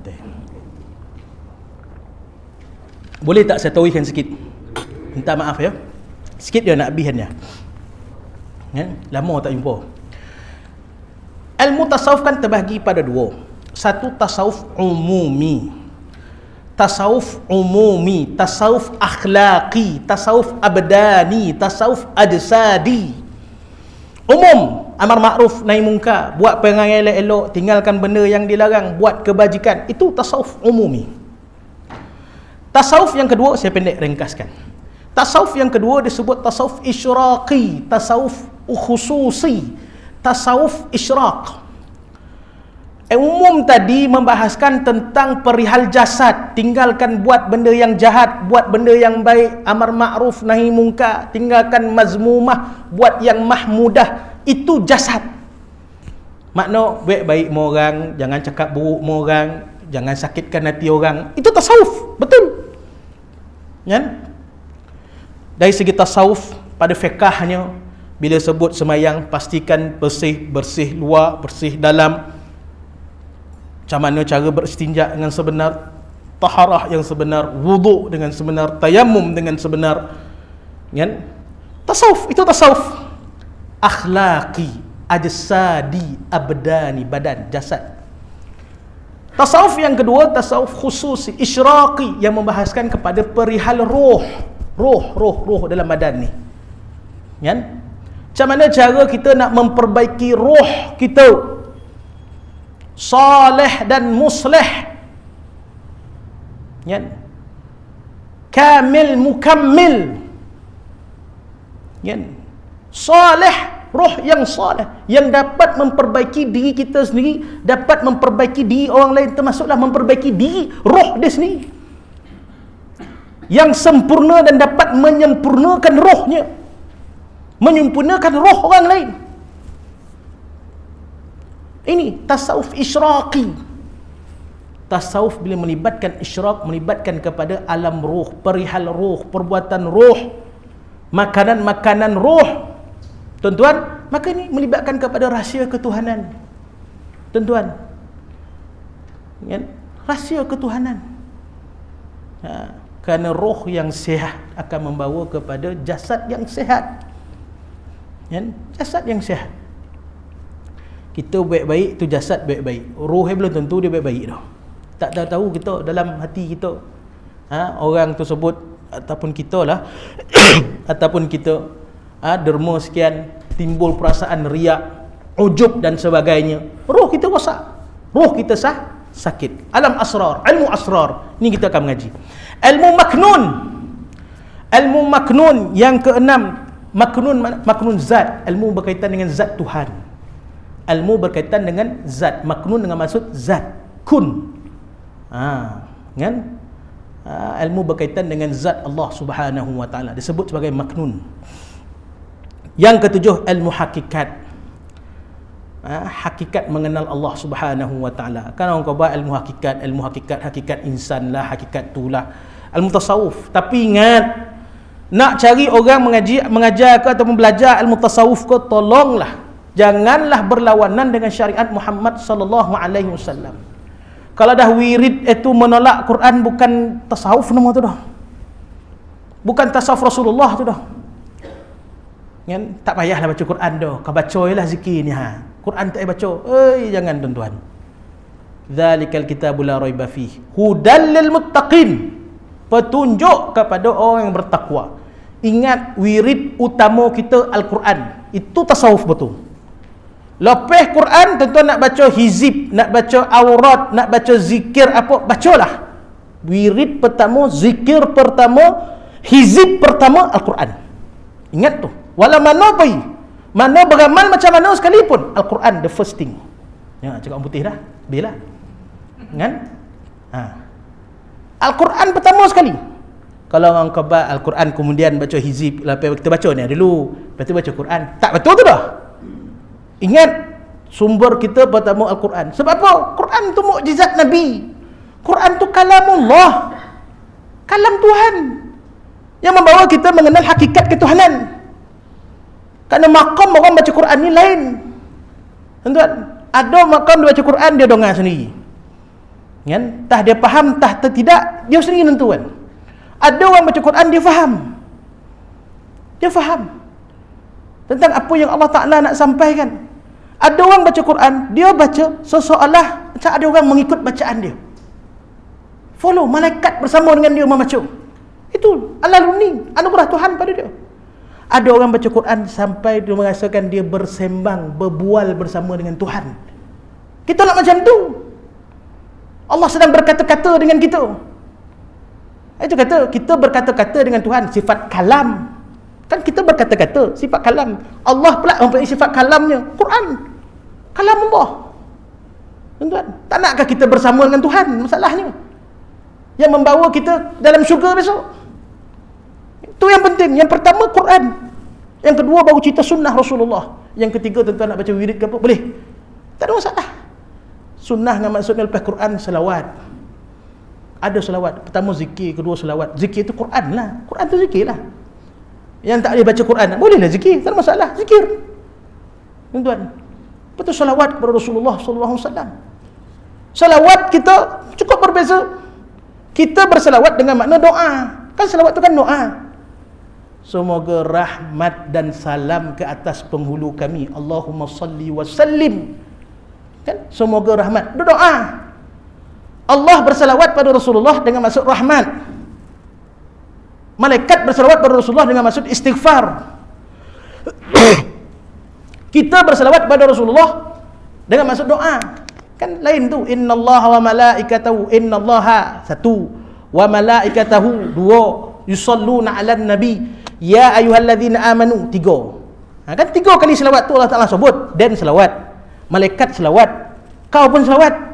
Boleh tak saya tahukan sikit? Minta maaf ya. Sikit dia nak habiskannya. Kan? Lama tak jumpa. Ilmu tasawuf kan terbahagi pada dua. Satu tasawuf umumi. Tasawuf umumi, tasawuf akhlaki, tasawuf abdani, tasawuf ajsadi. Umum, amar makruf nahi munkar, buat perangai elok-elok, tinggalkan benda yang dilarang, buat kebajikan. Itu tasawuf umumi. Tasawuf yang kedua, saya pendek ringkaskan. Tasawuf yang kedua disebut tasawuf isyraqi, tasawuf khususi, tasawuf isyraq. Umum tadi membahaskan tentang perihal jasad, tinggalkan buat benda yang jahat, buat benda yang baik, amar makruf nahi munkar, tinggalkan mazmumah, buat yang mahmudah. Itu jasad. Makna baik-baik sama orang, jangan cakap buruk sama orang, jangan sakitkan hati orang. Itu tasawuf, betul. Kan? Dari segi tasawuf, pada fiqahnya, bila sebut semayang, pastikan bersih luar, bersih dalam. Macam mana cara beristinja dengan sebenar, taharah yang sebenar, wuduk dengan sebenar, tayammum dengan sebenar. Kan? Tasawuf, itu tasawuf akhlaki, ajsadi, abdani, badan, jasad. Tasawuf yang kedua, tasawuf khususi, isyraqi, yang membahaskan kepada perihal roh dalam badan ni. Kan? Macam mana cara kita nak memperbaiki roh kita salih dan muslih, kan? Kamil, mukammil, kan? Salih, roh yang salih, yang dapat memperbaiki diri kita sendiri, dapat memperbaiki diri orang lain, termasuklah memperbaiki diri roh dia sendiri, yang sempurna dan dapat menyempurnakan rohnya, menyempurnakan roh orang lain. Ini tasawuf isyraqi. Tasawuf bila melibatkan isyraq, melibatkan kepada alam roh, perihal roh, perbuatan roh, makanan-makanan roh. Tuan-tuan, maka ini melibatkan kepada rahsia ketuhanan. Tuan-tuan, ya, rahsia ketuhanan. Kerana roh yang sihat akan membawa kepada jasad yang sihat. Ya, jasad yang sihat. Kita baik-baik, tu jasad baik-baik. Roh belum tentu dia baik-baik dah. Tak tahu kita dalam hati kita, orang tersebut ataupun kita lah ataupun kita derma sekian, timbul perasaan riak, ujub dan sebagainya. Roh kita rosak, roh kita sakit. Alam asrar, ilmu asrar, ni kita akan mengaji. Ilmu maknun. Ilmu maknun yang keenam, maknun zat, ilmu berkaitan dengan zat Tuhan. Ilmu berkaitan dengan zat, maknun dengan maksud zat, kun. Kan? Ilmu berkaitan dengan zat Allah Subhanahu wa taala disebut sebagai maknun. Yang ketujuh, ilmu hakikat. Hakikat mengenal Allah Subhanahu wa taala. Kan orang kata ilmu hakikat, hakikat insan lah, hakikat itulah ilmu tasawuf. Tapi ingat, nak cari orang mengajar ke ataupun belajar ilmu tasawuf ke, tolonglah janganlah berlawanan dengan syariat Muhammad sallallahu alaihi wasallam. Kalau dah wirid itu menolak Quran, bukan tasawuf nama tu dah. Bukan tasawuf Rasulullah tu dah. Kan? Tak payahlah baca Quran dah. Kau bacalah zikir ni Quran tak payah baca. Jangan tuan-tuan. Dzalikal kitabul la raiba fihi hudal lil muttaqin. Petunjuk kepada orang yang bertakwa. Ingat, wirid utama kita Al-Quran. Itu tasawuf betul. Lepas Quran, tuan-tuan nak baca hizib, nak baca aurat, nak baca zikir apa, bacalah. Wirid pertama, zikir pertama, hizib pertama Al-Quran. Ingat tu. Wala mana pai. Mana beramal macam mana sekalipun, Al-Quran the first thing. Ya, cakap orang putih dah, bila kan? Al-Quran pertama sekali. Kalau orang khabar Al-Quran kemudian baca hizib, lepas kita baca ni dulu, lepas tu baca Quran, tak betul tu dah. Ingat, sumber kita pertama Al-Quran. Sebab apa? Quran tu mukjizat Nabi. Quran tu kalamullah, kalam Tuhan, yang membawa kita mengenal hakikat ketuhanan. Kerana maqam orang baca Quran ni lain, tuan-tuan. Ada maqam dia baca Quran, dia dengar sendiri, kan? Tah dia faham, tah tidak, dia sendiri nentukan. Ada orang baca Quran, dia faham tentang apa yang Allah Ta'ala nak sampaikan. Ada orang baca Quran, dia baca seolah macam ada orang mengikut bacaan dia, follow, malaikat bersama dengan dia membaca. Itu alaluni, anugerah Tuhan pada dia. Ada orang baca Quran sampai dia merasakan dia bersembang, berbual bersama dengan Tuhan. Kita nak macam tu. Allah sedang berkata-kata dengan kita. Itu kata kita berkata-kata dengan Tuhan, sifat kalam. Kan kita berkata-kata, sifat kalam. Allah pula mempunyai sifat kalamnya, Quran, kalam Allah. Tuan-tuan, tak nakkah kita bersama dengan Tuhan? Masalahnya yang membawa kita dalam syurga besok. Itu yang penting. Yang pertama Quran, yang kedua baru cerita sunnah Rasulullah, yang ketiga tuan-tuan nak baca wirid ke apa, boleh, tak ada masalah. Sunnah dengan maksudnya lepas Quran, selawat. Ada selawat, pertama zikir, kedua selawat. Zikir itu Quran lah, Quran tu zikir lah. Yang tak boleh baca Quran, bolehlah zikir, tak ada masalah, zikir, tuan-tuan. Betul, selawat kepada Rasulullah SAW. Selawat kita cukup berbeza. Kita berselawat dengan makna doa. Kan selawat tu kan doa. Semoga rahmat dan salam ke atas penghulu kami, Allahumma salli wa sallim. Kan? Semoga rahmat, itu doa. Allah berselawat pada Rasulullah dengan maksud rahmat. Malaikat berselawat pada Rasulullah dengan maksud istighfar. Kita berselawat pada Rasulullah dengan maksud doa. Kan lain tu. Innallaha wa malaikatahu, innallaha satu, wa malaikatahu dua, yusalluna 'alan nabi, ya ayyuhalladzina amanu tiga. Kan tiga kali selawat tu Allah Ta'ala sebut. Dan selawat, malaikat selawat, kau pun selawat.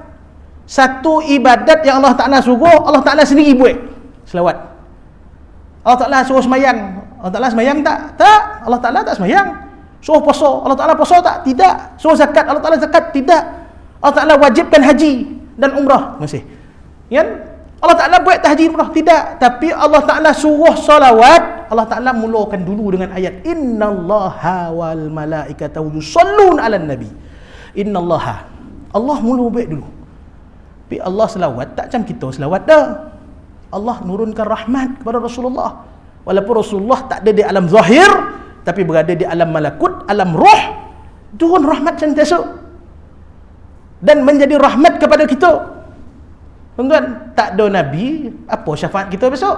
Satu ibadat yang Allah Ta'ala suruh, Allah Ta'ala sendiri buat selawat. Allah Ta'ala suruh semayang, Allah Ta'ala semayang tak? Tak, Allah Ta'ala tak semayang. Suruh puasa, Allah Ta'ala puasa tak? Tidak. Suruh zakat, Allah Ta'ala zakat? Tidak. Allah Ta'ala wajibkan haji dan umrah, masih, kan? Allah Ta'ala buat tahji umrah? Tidak. Tapi Allah Ta'ala suruh salawat, Allah Ta'ala mulakan dulu dengan ayat innallaha wal malaikatahu yusalluna 'alan nabi. Innallaha, Allah mula buat dulu. Tapi Allah selawat tak macam kita selawat dah. Allah nurunkan rahmat kepada Rasulullah. Walaupun Rasulullah tak ada di alam zahir, tapi berada di alam malakut, alam roh, turun rahmat sentiasa dan menjadi rahmat kepada kita. Tuan-tuan, tak ada Nabi, apa syafaat kita besok?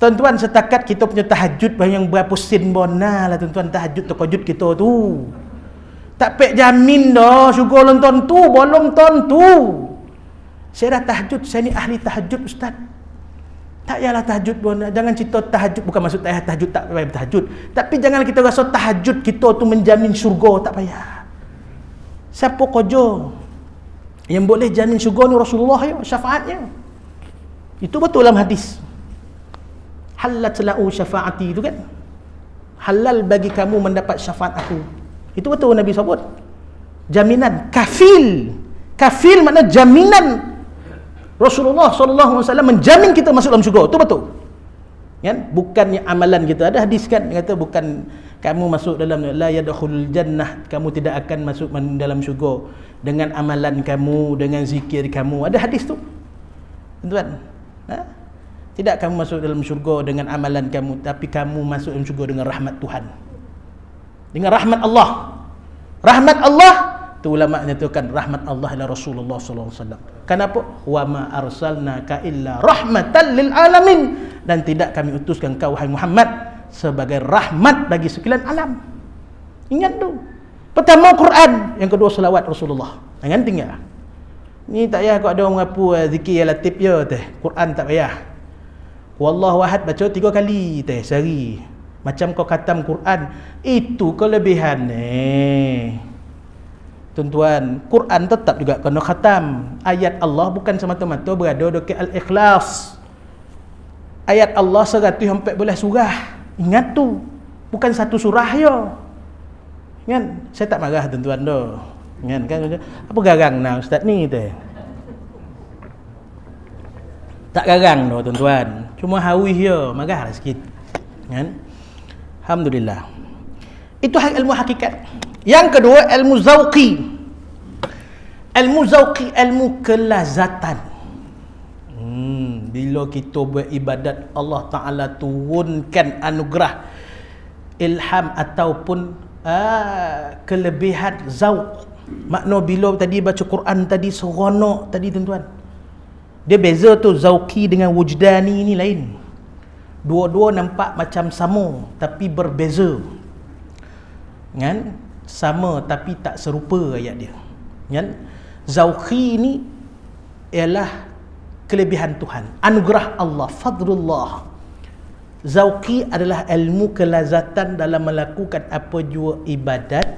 Tuan-tuan, setakat kita punya tahajud yang berapa sen bona lah tuan-tuan, tahajud kita tu. Tak pek jamin dah syurga lonton tu, bolong ton tu. Saya dah tahajud, saya ni ahli tahajud ustaz. Tak payahlah tahajud bona, jangan cerita tahajud, bukan maksud tahajud tak payah bertahajud. Tapi jangan kita rasa tahajud kita tu menjamin syurga, tak payah. Siapa kerja yang boleh jamin syurga ni? Rasulullah ya, syafaatnya. Itu betul dalam hadis. Halat lahu syafaati, itu kan. Halal bagi kamu mendapat syafaat aku. Itu betul Nabi sebut. Jaminan, kafil. Kafil makna jaminan. Rasulullah SAW menjamin kita masuk dalam syurga. Itu betul. Kan? Bukannya amalan kita. Ada hadis kan, dia kata bukan kamu masuk dalam la yadkhulul jannah, kamu tidak akan masuk dalam syurga dengan amalan kamu, dengan zikir kamu. Ada hadis tu, tuan-tuan. Tidak kamu masuk dalam syurga dengan amalan kamu, tapi kamu masuk dalam syurga dengan rahmat Tuhan, dengan rahmat Allah. Rahmat Allah tu ulama nyatakan rahmat Allah ila Rasulullah sallallahu alaihi wasallam. Kenapa? Wa ma arsalnaka illa rahmatan lil alamin, dan tidak kami utuskan kau wahai Muhammad sebagai rahmat bagi sekalian alam. Ingat tu. Pertama Quran, yang kedua selawat Rasulullah. Jangan tinggal. Ni tak payah kau ada orang mengaku zikir ya latif ya teh. Quran tak payah. Wallahu ahad baca 3 kali teh sehari. macam kau khatam Quran, itu kelebihan tuan-tuan. Quran tetap juga kena khatam. Ayat Allah bukan semata-mata berada dekat Al-Ikhlas. Ayat Allah 114 surah. Ingat tu, bukan satu surah je. Kan? Saya tak marah tuan-tuan tu. Kan? Apa garang nak ustaz ni tu? Tak garang tu tuan-tuan. Cuma hawih je, marah sikit. Kan? Alhamdulillah. Itu ilmu hakikat. Yang kedua, ilmu zauqi. Ilmu zauqi, ilmu kelazatan. Bila kita beribadat, Allah Ta'ala turunkan anugerah ilham ataupun kelebihan zauq. Makna bila tadi baca Quran tadi seronok tadi tuan-tuan. Dia beza tu, zauqi dengan wujdani ni lain. Dua-dua nampak macam sama tapi berbeza. Kan? Sama tapi tak serupa ayat dia. Kan? Zauqi ni ialah kelebihan Tuhan, anugerah Allah, fadlullah. Zauqi adalah ilmu kelazatan dalam melakukan apa jua ibadat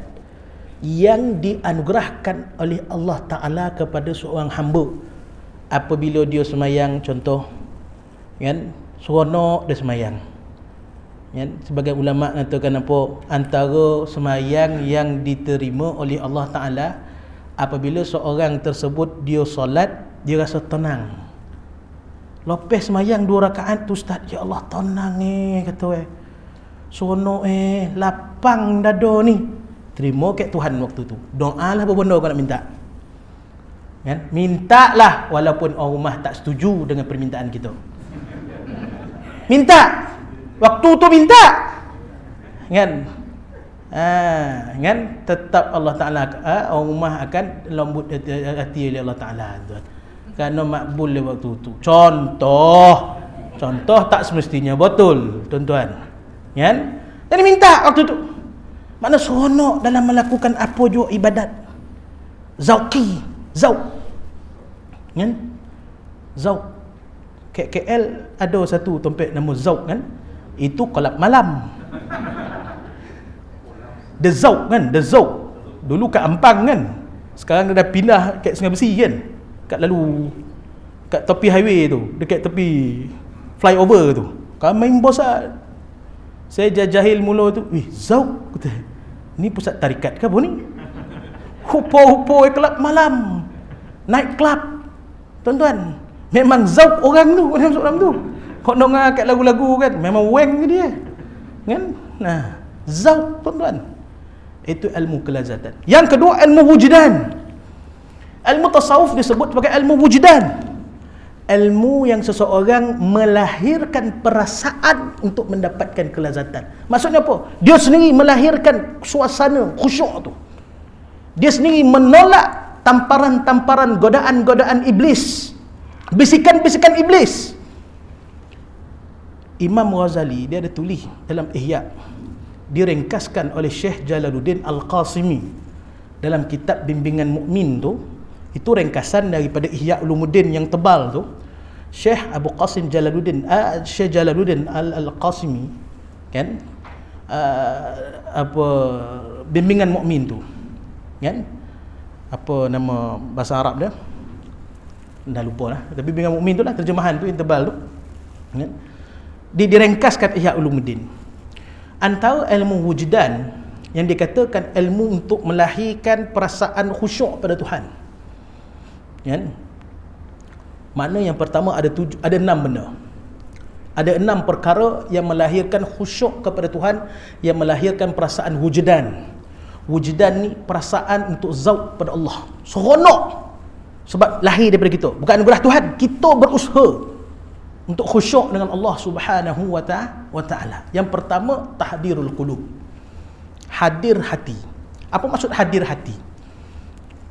yang dianugerahkan oleh Allah Ta'ala kepada seorang hamba. Apabila dia semayang, contoh, kan, seronok dia semayang. Kan? Sebagai ulama katakan apa, antara semayang yang diterima oleh Allah Ta'ala apabila seorang tersebut dia solat, dia rasa tenang. Lepas semayang 2 rakaat tu, ustaz, ya Allah tenang kata seronok lapang dada ni. Terima kat Tuhan waktu tu. Doa lah apa benda kau nak minta. Kan? Minta lah walaupun orang rumah tak setuju dengan permintaan kita. Minta. Waktu tu minta. Kan? Kan? Tetap Allah Ta'ala, orang rumah akan lembut hati oleh Allah Ta'ala. Kerana makbul le waktu tu. Contoh tak semestinya betul, tuan-tuan. Kan? Jadi minta waktu tu. Makna seronok dalam melakukan apa jua ibadat. Zauqi, zauq. Kan? Zauq. KL ada satu tempat nama Zauq kan? Itu kelab malam. The Zauq kan? The Zauq. Dulu kat Ampang kan? Sekarang dia dah pindah kat Sungai Besi kan? Kat tepi highway tu, dekat tepi flyover tu. Kalau main bosan, saya jahil mula tu, Zauq kata, ni pusat tarikat ke apa ni? Hupo kelab malam, night club, tuan-tuan. Memang Zauq orang tu. Kau dengar kat lagu-lagu kan, memang weng dia kan. Nah, Zauq tuan-tuan, itu ilmu kelazatan. Yang kedua, ilmu wujdan. Ilmu tasawuf disebut sebagai ilmu wujdan. Ilmu yang seseorang melahirkan perasaan untuk mendapatkan kelazatan. Maksudnya apa? Dia sendiri melahirkan suasana khusyuk tu. Dia sendiri menolak tamparan-tamparan, godaan-godaan iblis, bisikan-bisikan iblis. Imam Ghazali dia ada tulis dalam Ihya, diringkaskan oleh Syekh Jalaluddin Al-Qasimi dalam kitab Bimbingan Mukmin tu. Itu ringkasan daripada Ihya Ulumuddin yang tebal tu. Syekh Abu Qasim Jalaluddin, Syekh Jalaluddin Al-Qasimi kan, apa Bimbingan Mukmin tu kan, apa nama bahasa Arab dia dah lupa lah, tapi Bimbingan Mukmin tu lah terjemahan tu yang tebal tu kan. Diringkaskan Ihya Ulumuddin. Antara ilmu wujdan yang dikatakan ilmu untuk melahirkan perasaan khusyuk pada Tuhan kan? Makna yang pertama ada 6 benda. Ada 6 perkara yang melahirkan khusyuk kepada Tuhan, yang melahirkan perasaan wujdan. Wujdan ni perasaan untuk zauq pada Allah. Seronok sebab lahir daripada kita. Bukan anugerah Tuhan, kita berusaha untuk khusyuk dengan Allah Subhanahu wa ta'ala. Yang pertama, tahdirul qulub. Hadir hati. Apa maksud hadir hati?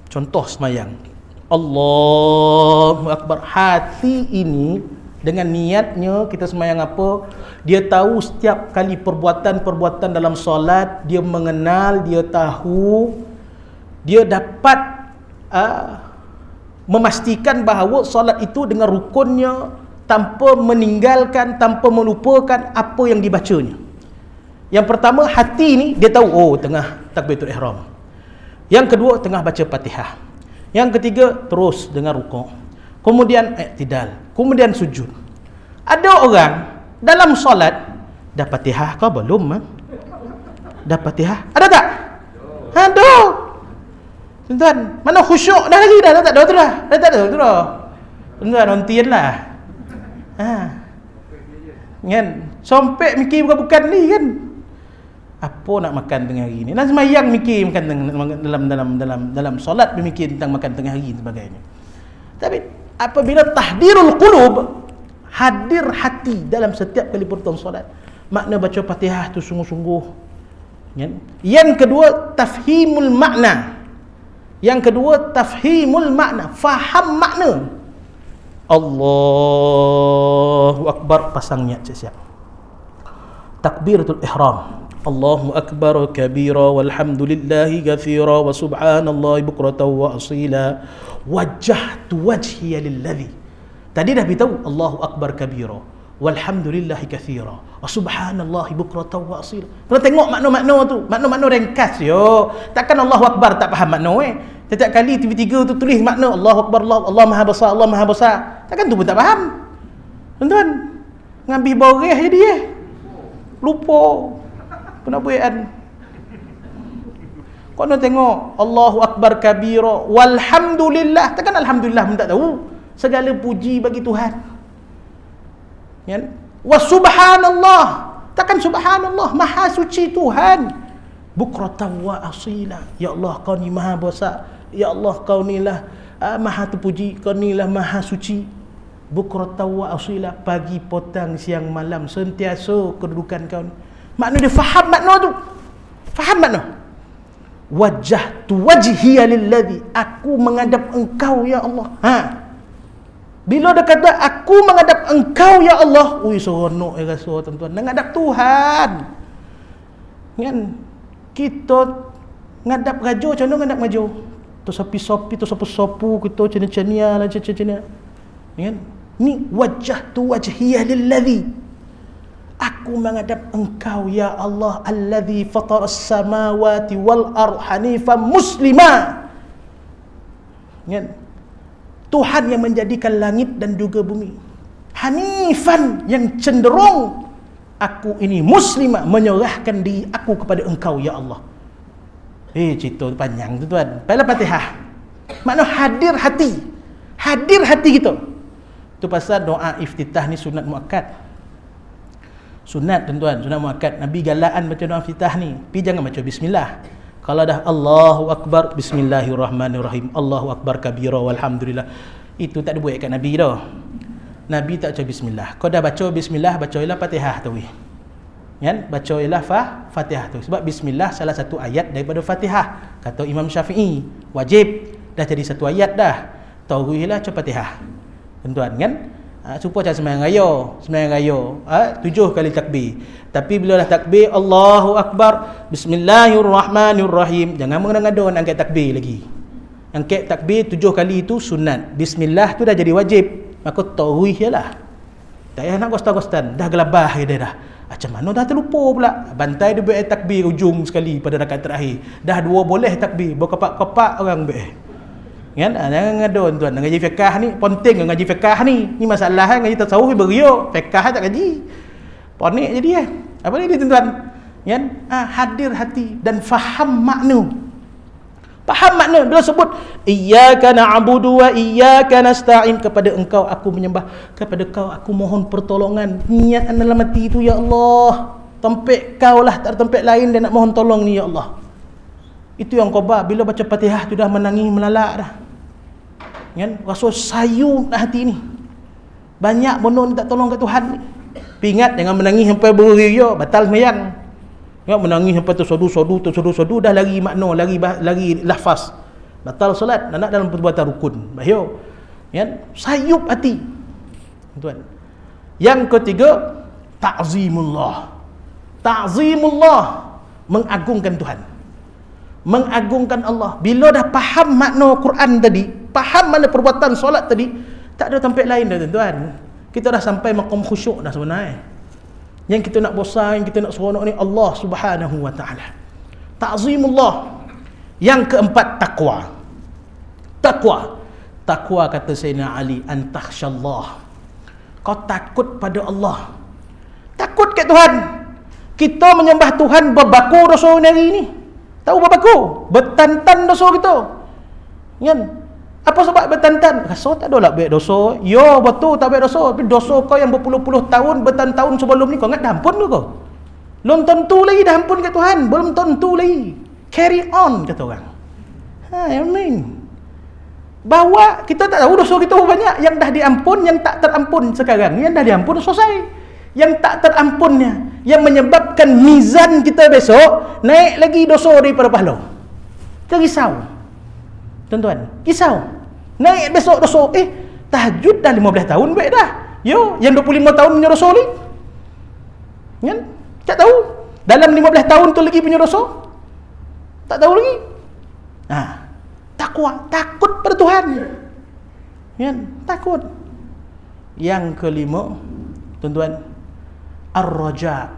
Contoh semayang, Allahu Akbar. Hati ini dengan niatnya kita semayang apa, dia tahu setiap kali perbuatan-perbuatan dalam solat, dia mengenal, dia tahu, dia dapat memastikan bahawa solat itu dengan rukunnya, tanpa meninggalkan, tanpa melupakan apa yang dibacanya. Yang pertama, hati ni dia tahu, oh tengah takbiratul ihram. Yang kedua, tengah baca Fatihah. Yang ketiga, terus dengar rukuk. Kemudian i'tidal, kemudian sujud. Ada orang dalam solat dah Fatihah ke belum? Dah Fatihah? Ada tak? Ada. Tuan, mana khusyuk dah lagi dah tak ada tu dah. Dah tak ada tu dah. Tuan, ontianlah. Kan? Sampai mikir bukan-bukan ni kan. Apa nak makan tengah hari ni? Dan semayang mikir makan dalam solat bermikir tentang makan tengah hari dan sebagainya. Tapi apabila tahdirul qulub, hadir hati dalam setiap kali pertuan solat, makna baca Fatihah tu sungguh-sungguh. Kan? Yang kedua, tafhimul makna. Yang kedua, tafhimul makna, faham makna. Allahu Akbar, pasang niat siap-siap. Takbiratul ihram. Allahu Akbar kabira walhamdulillahi katsira wa subhanallahi bukratan wa asila. Wajjahtu wajhiya lilladzi. Tadi dah beritahu Allahu Akbar kabira walhamdulillahi katsira wa subhanallahi bukratan wa asila. Kena tengok makna-makna tu, makna-makna ringkas yo. Takkan Allahu Akbar tak faham makna Setiap kali TV3 tu tulis makna Allahu Akbar, Allah Maha Besar, Allah Maha Besar. Takkan tu pun tak faham. Tuan-tuan, ngambil boreh jadi lupa. Kenapa kau nak tengok Allahu Akbar kabira walhamdulillah. Takkan alhamdulillah pun tak tahu. Segala puji bagi Tuhan. Kan? Wa subhanallah. Takkan subhanallah, maha suci Tuhan. Bukratan wa asila. Ya Allah, kau ni maha besar. Ya Allah, kau ni lah maha terpuji. Kau ni lah maha suci. Bukratan wa asila. Pagi, petang, siang, malam, sentiasa kedudukan kau ni. Makna dia faham makna tu. Faham makna. Wajjahtu wajhiya lilladzi. Aku menghadap engkau ya Allah. Bila dia kata aku menghadap engkau ya Allah, ui seronok rasa tuan-tuan. Menghadap Tuhan. Kan? Kita ngadap raja macam mana ngadap raja? Tu sapi-sapi, tu sapu-sapu, kita cenia-cenia lah cenia-cenia. Kan? Ni wajjahtu wajhiya lilladzi. Aku menghadap engkau ya Allah alladzi fataras samawati wal ardh hanifan muslima. Kan? Tuhan yang menjadikan langit dan juga bumi. Hanifan, yang cenderung aku ini muslimah, menyerahkan diri aku kepada engkau ya Allah. Cerita panjang tu tuan. Pada Fatihah. Makna hadir hati. Hadir hati kita. Tu pasal doa iftitah ni sunat muakkad. Sunat tuan-tuan, sunat muakkad. Nabi galaan baca doa iftitah ni. Tapi jangan baca bismillah. Kalau dah Allahu Akbar, bismillahirrahmanirrahim, Allahu Akbar kabira walhamdulillah. Itu tak dibuat kat Nabi dah. Nabi tak baca bismillah. Kau dah baca bismillah, bacalah Fatihah tu. Kan? Bacalah Fatihah tu. Sebab bismillah salah satu ayat daripada Fatihah. Kata Imam Syafi'i, wajib. Dah jadi satu ayat dah. Tauhidlah baca Fatihah. Tuan-tuan kan? Supaya macam sembahyang raya 7 kali takbir. Tapi bila dah takbir Allahu Akbar, bismillahirrahmanirrahim, jangan mengada-ngada nak angkat takbir lagi. Angkat takbir 7 kali itu sunat. Bismillah tu dah jadi wajib. Maka tauhid lah. Tak payah nak gostan-gostan, dah gelabah dia dah. Macam mana dah terlupa pula. Bantai dia buat takbir ujung sekali pada rakaat terakhir. Dah 2 boleh takbir, berkepak-kepak orang buat. Kan? Jangan ngado tuan. Ngaji fiqh ni penting, ngaji fiqh ni. Ni masalah kan, ngaji tasawuf beriuk, fiqh tak ngaji. Ponik jadi Apa ni tuan-tuan? Kan? Hadir hati dan faham makna. Faham makna bila sebut iyyaka na'budu wa iyyaka nasta'in, kepada engkau aku menyembah, kepada kau aku mohon pertolongan. Niat dalam hati itu ya Allah. Tempat kau lah, tak ada tempat lain dia nak mohon tolong ni ya Allah. Itu yang khabar bila baca Fatihah tu dah menangis melalak dah. Kan? Rasa sayu dah hati ni. Banyak benda ni tak tolong kat Tuhan ni. Ingat jangan menangis sampai beria, batal sembahyang. Ya, menangis sampai tersodu-sodu dah lari makna, lari lafaz. Batal solat, nak dalam perbuatan rukun. Bahaya. Kan? Sayup hati. Tuan. Yang ketiga, ta'zimullah. Ta'zimullah, mengagungkan Tuhan. Mengagungkan Allah. Bila dah faham makna Quran tadi, faham makna perbuatan solat tadi, tak ada tempat lain dah tuan-tuan. Kita dah sampai maqam khusyuk dah sebenarnya. Yang kita nak bosan, yang kita nak seronok ni Allah Subhanahu wa taala. Ta'zimullah. Yang keempat, takwa. Takwa kata Sayyidina Ali, antakhsyallah. Kau takut pada Allah. Takut kat Tuhan. Kita menyembah Tuhan berbaku dosa hari ni. Tahu berbaku? Bertantan dosa kita. Kan? Apa sebab bertantan? Rasa tak adalah baik dosa. Yo, betul tak baik dosa. Tapi dosa kau yang berpuluh-puluh tahun, bertahun-tahun sebelum ni, kau ingat dah ampun ke kau? Belum tentu lagi dah ampun kat Tuhan. Belum tentu lagi. Carry on, kata orang. Bahawa kita tak tahu dosa kita banyak. Yang dah diampun, yang tak terampun sekarang. Yang dah diampun, selesai. Yang tak terampunnya, yang menyebabkan mizan kita besok naik lagi dosa daripada pahala. Kita risau. Tuan-tuan, risau. Naik besok dosa. Tahajud dah 15 tahun baik dah. Yo, yang 25 tahun punya dosa ni. Kan? Tak tahu. Dalam 15 tahun tu lagi punya dosa. Tak tahu lagi. Takwa, takut pada Tuhan. Kan? Takut. Yang kelima, tuan-tuan, ar-raja,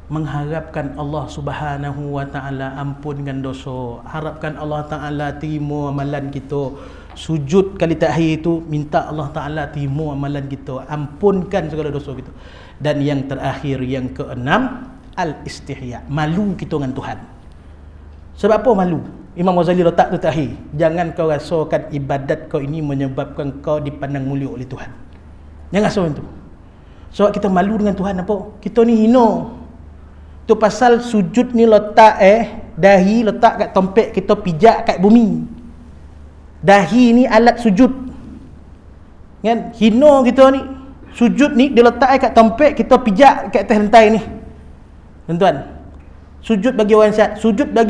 mengharapkan Allah Subhanahu wa taala ampunkan dosa, harapkan Allah taala terima amalan kita. Sujud kali terakhir itu minta Allah taala terima amalan kita, ampunkan segala dosa kita. Dan yang terakhir, yang keenam, al-istihya, malu kita dengan Tuhan. Sebab apa malu? Imam Ghazali letak tu terakhir, jangan kau rasakan ibadat kau ini menyebabkan kau dipandang mulia oleh Tuhan. Jangan rasa macam tu. Sebab kita malu dengan Tuhan apa? Kita ni hina. Tu pasal sujud ni letak dahi letak kat tompek, kita pijak kat bumi. Dahi ni alat sujud. Kan? Hina kita ni. Sujud ni dia letak kat tompek, kita pijak kat atas lantai ni. Tuan-tuan, sujud bagi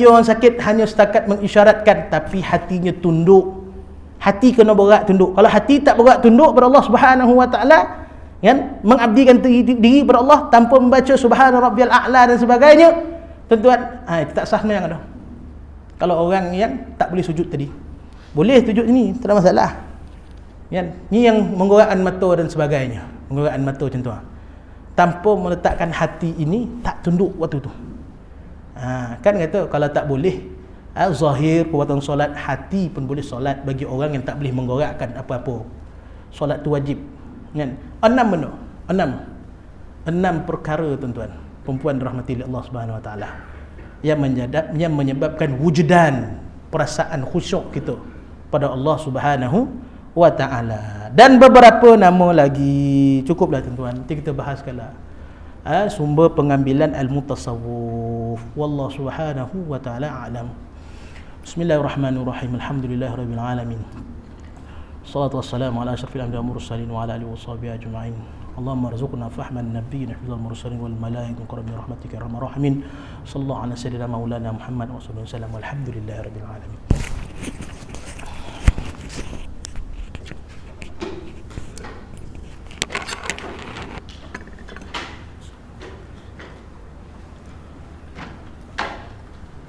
orang sakit hanya setakat mengisyaratkan, tapi hatinya tunduk. Hati kena berat tunduk. Kalau hati tak berat tunduk kepada Allah Subhanahu wa taala, kan, mengabdikan diri kepada Allah tanpa membaca subhana rabbiyal a'la dan sebagainya, tuan-tuan, itu tak sah sembahyang dah. Kalau orang yang tak boleh sujud tadi, boleh sujud ni, tak ada masalah. Kan? Ni yang menggorakkan mata dan sebagainya, menggorakkan mata macam tu. Tanpa meletakkan hati ini tak tunduk waktu tu. Kan kata kalau tak boleh zahir perbuatan solat, hati pun boleh solat bagi orang yang tak boleh menggorakkan apa-apa. Solat tu wajib. Kan? 6 benda. 6 perkara, tuan-tuan, perempuan rahmati Allah Subhanahu wa taala, yang menyebabkan wujudan, perasaan khusyuk kita pada Allah Subhanahu wa taala. Dan beberapa nama lagi. Cukuplah, tuan-tuan. Nanti kita bahaskanlah sumber pengambilan ilmu tasawuf. Wallahu Subhanahu wa taala a'lam. Bismillahirrahmanirrahim. Alhamdulillahirabbil alamin. Salatu wassalamu ala asyrafil anbiya'i wal mursalin wa ala alihi washabihi ajma'in. Allahumma arzuqna fahman nabiyyin hifdzal mursalin wal malaikati qarami rahmatika arhamar rahimin. Sallallahu ala sayyidina maulana Muhammad wa sallallahu alaihi wasallam. Walhamdulillahirabbil alamin.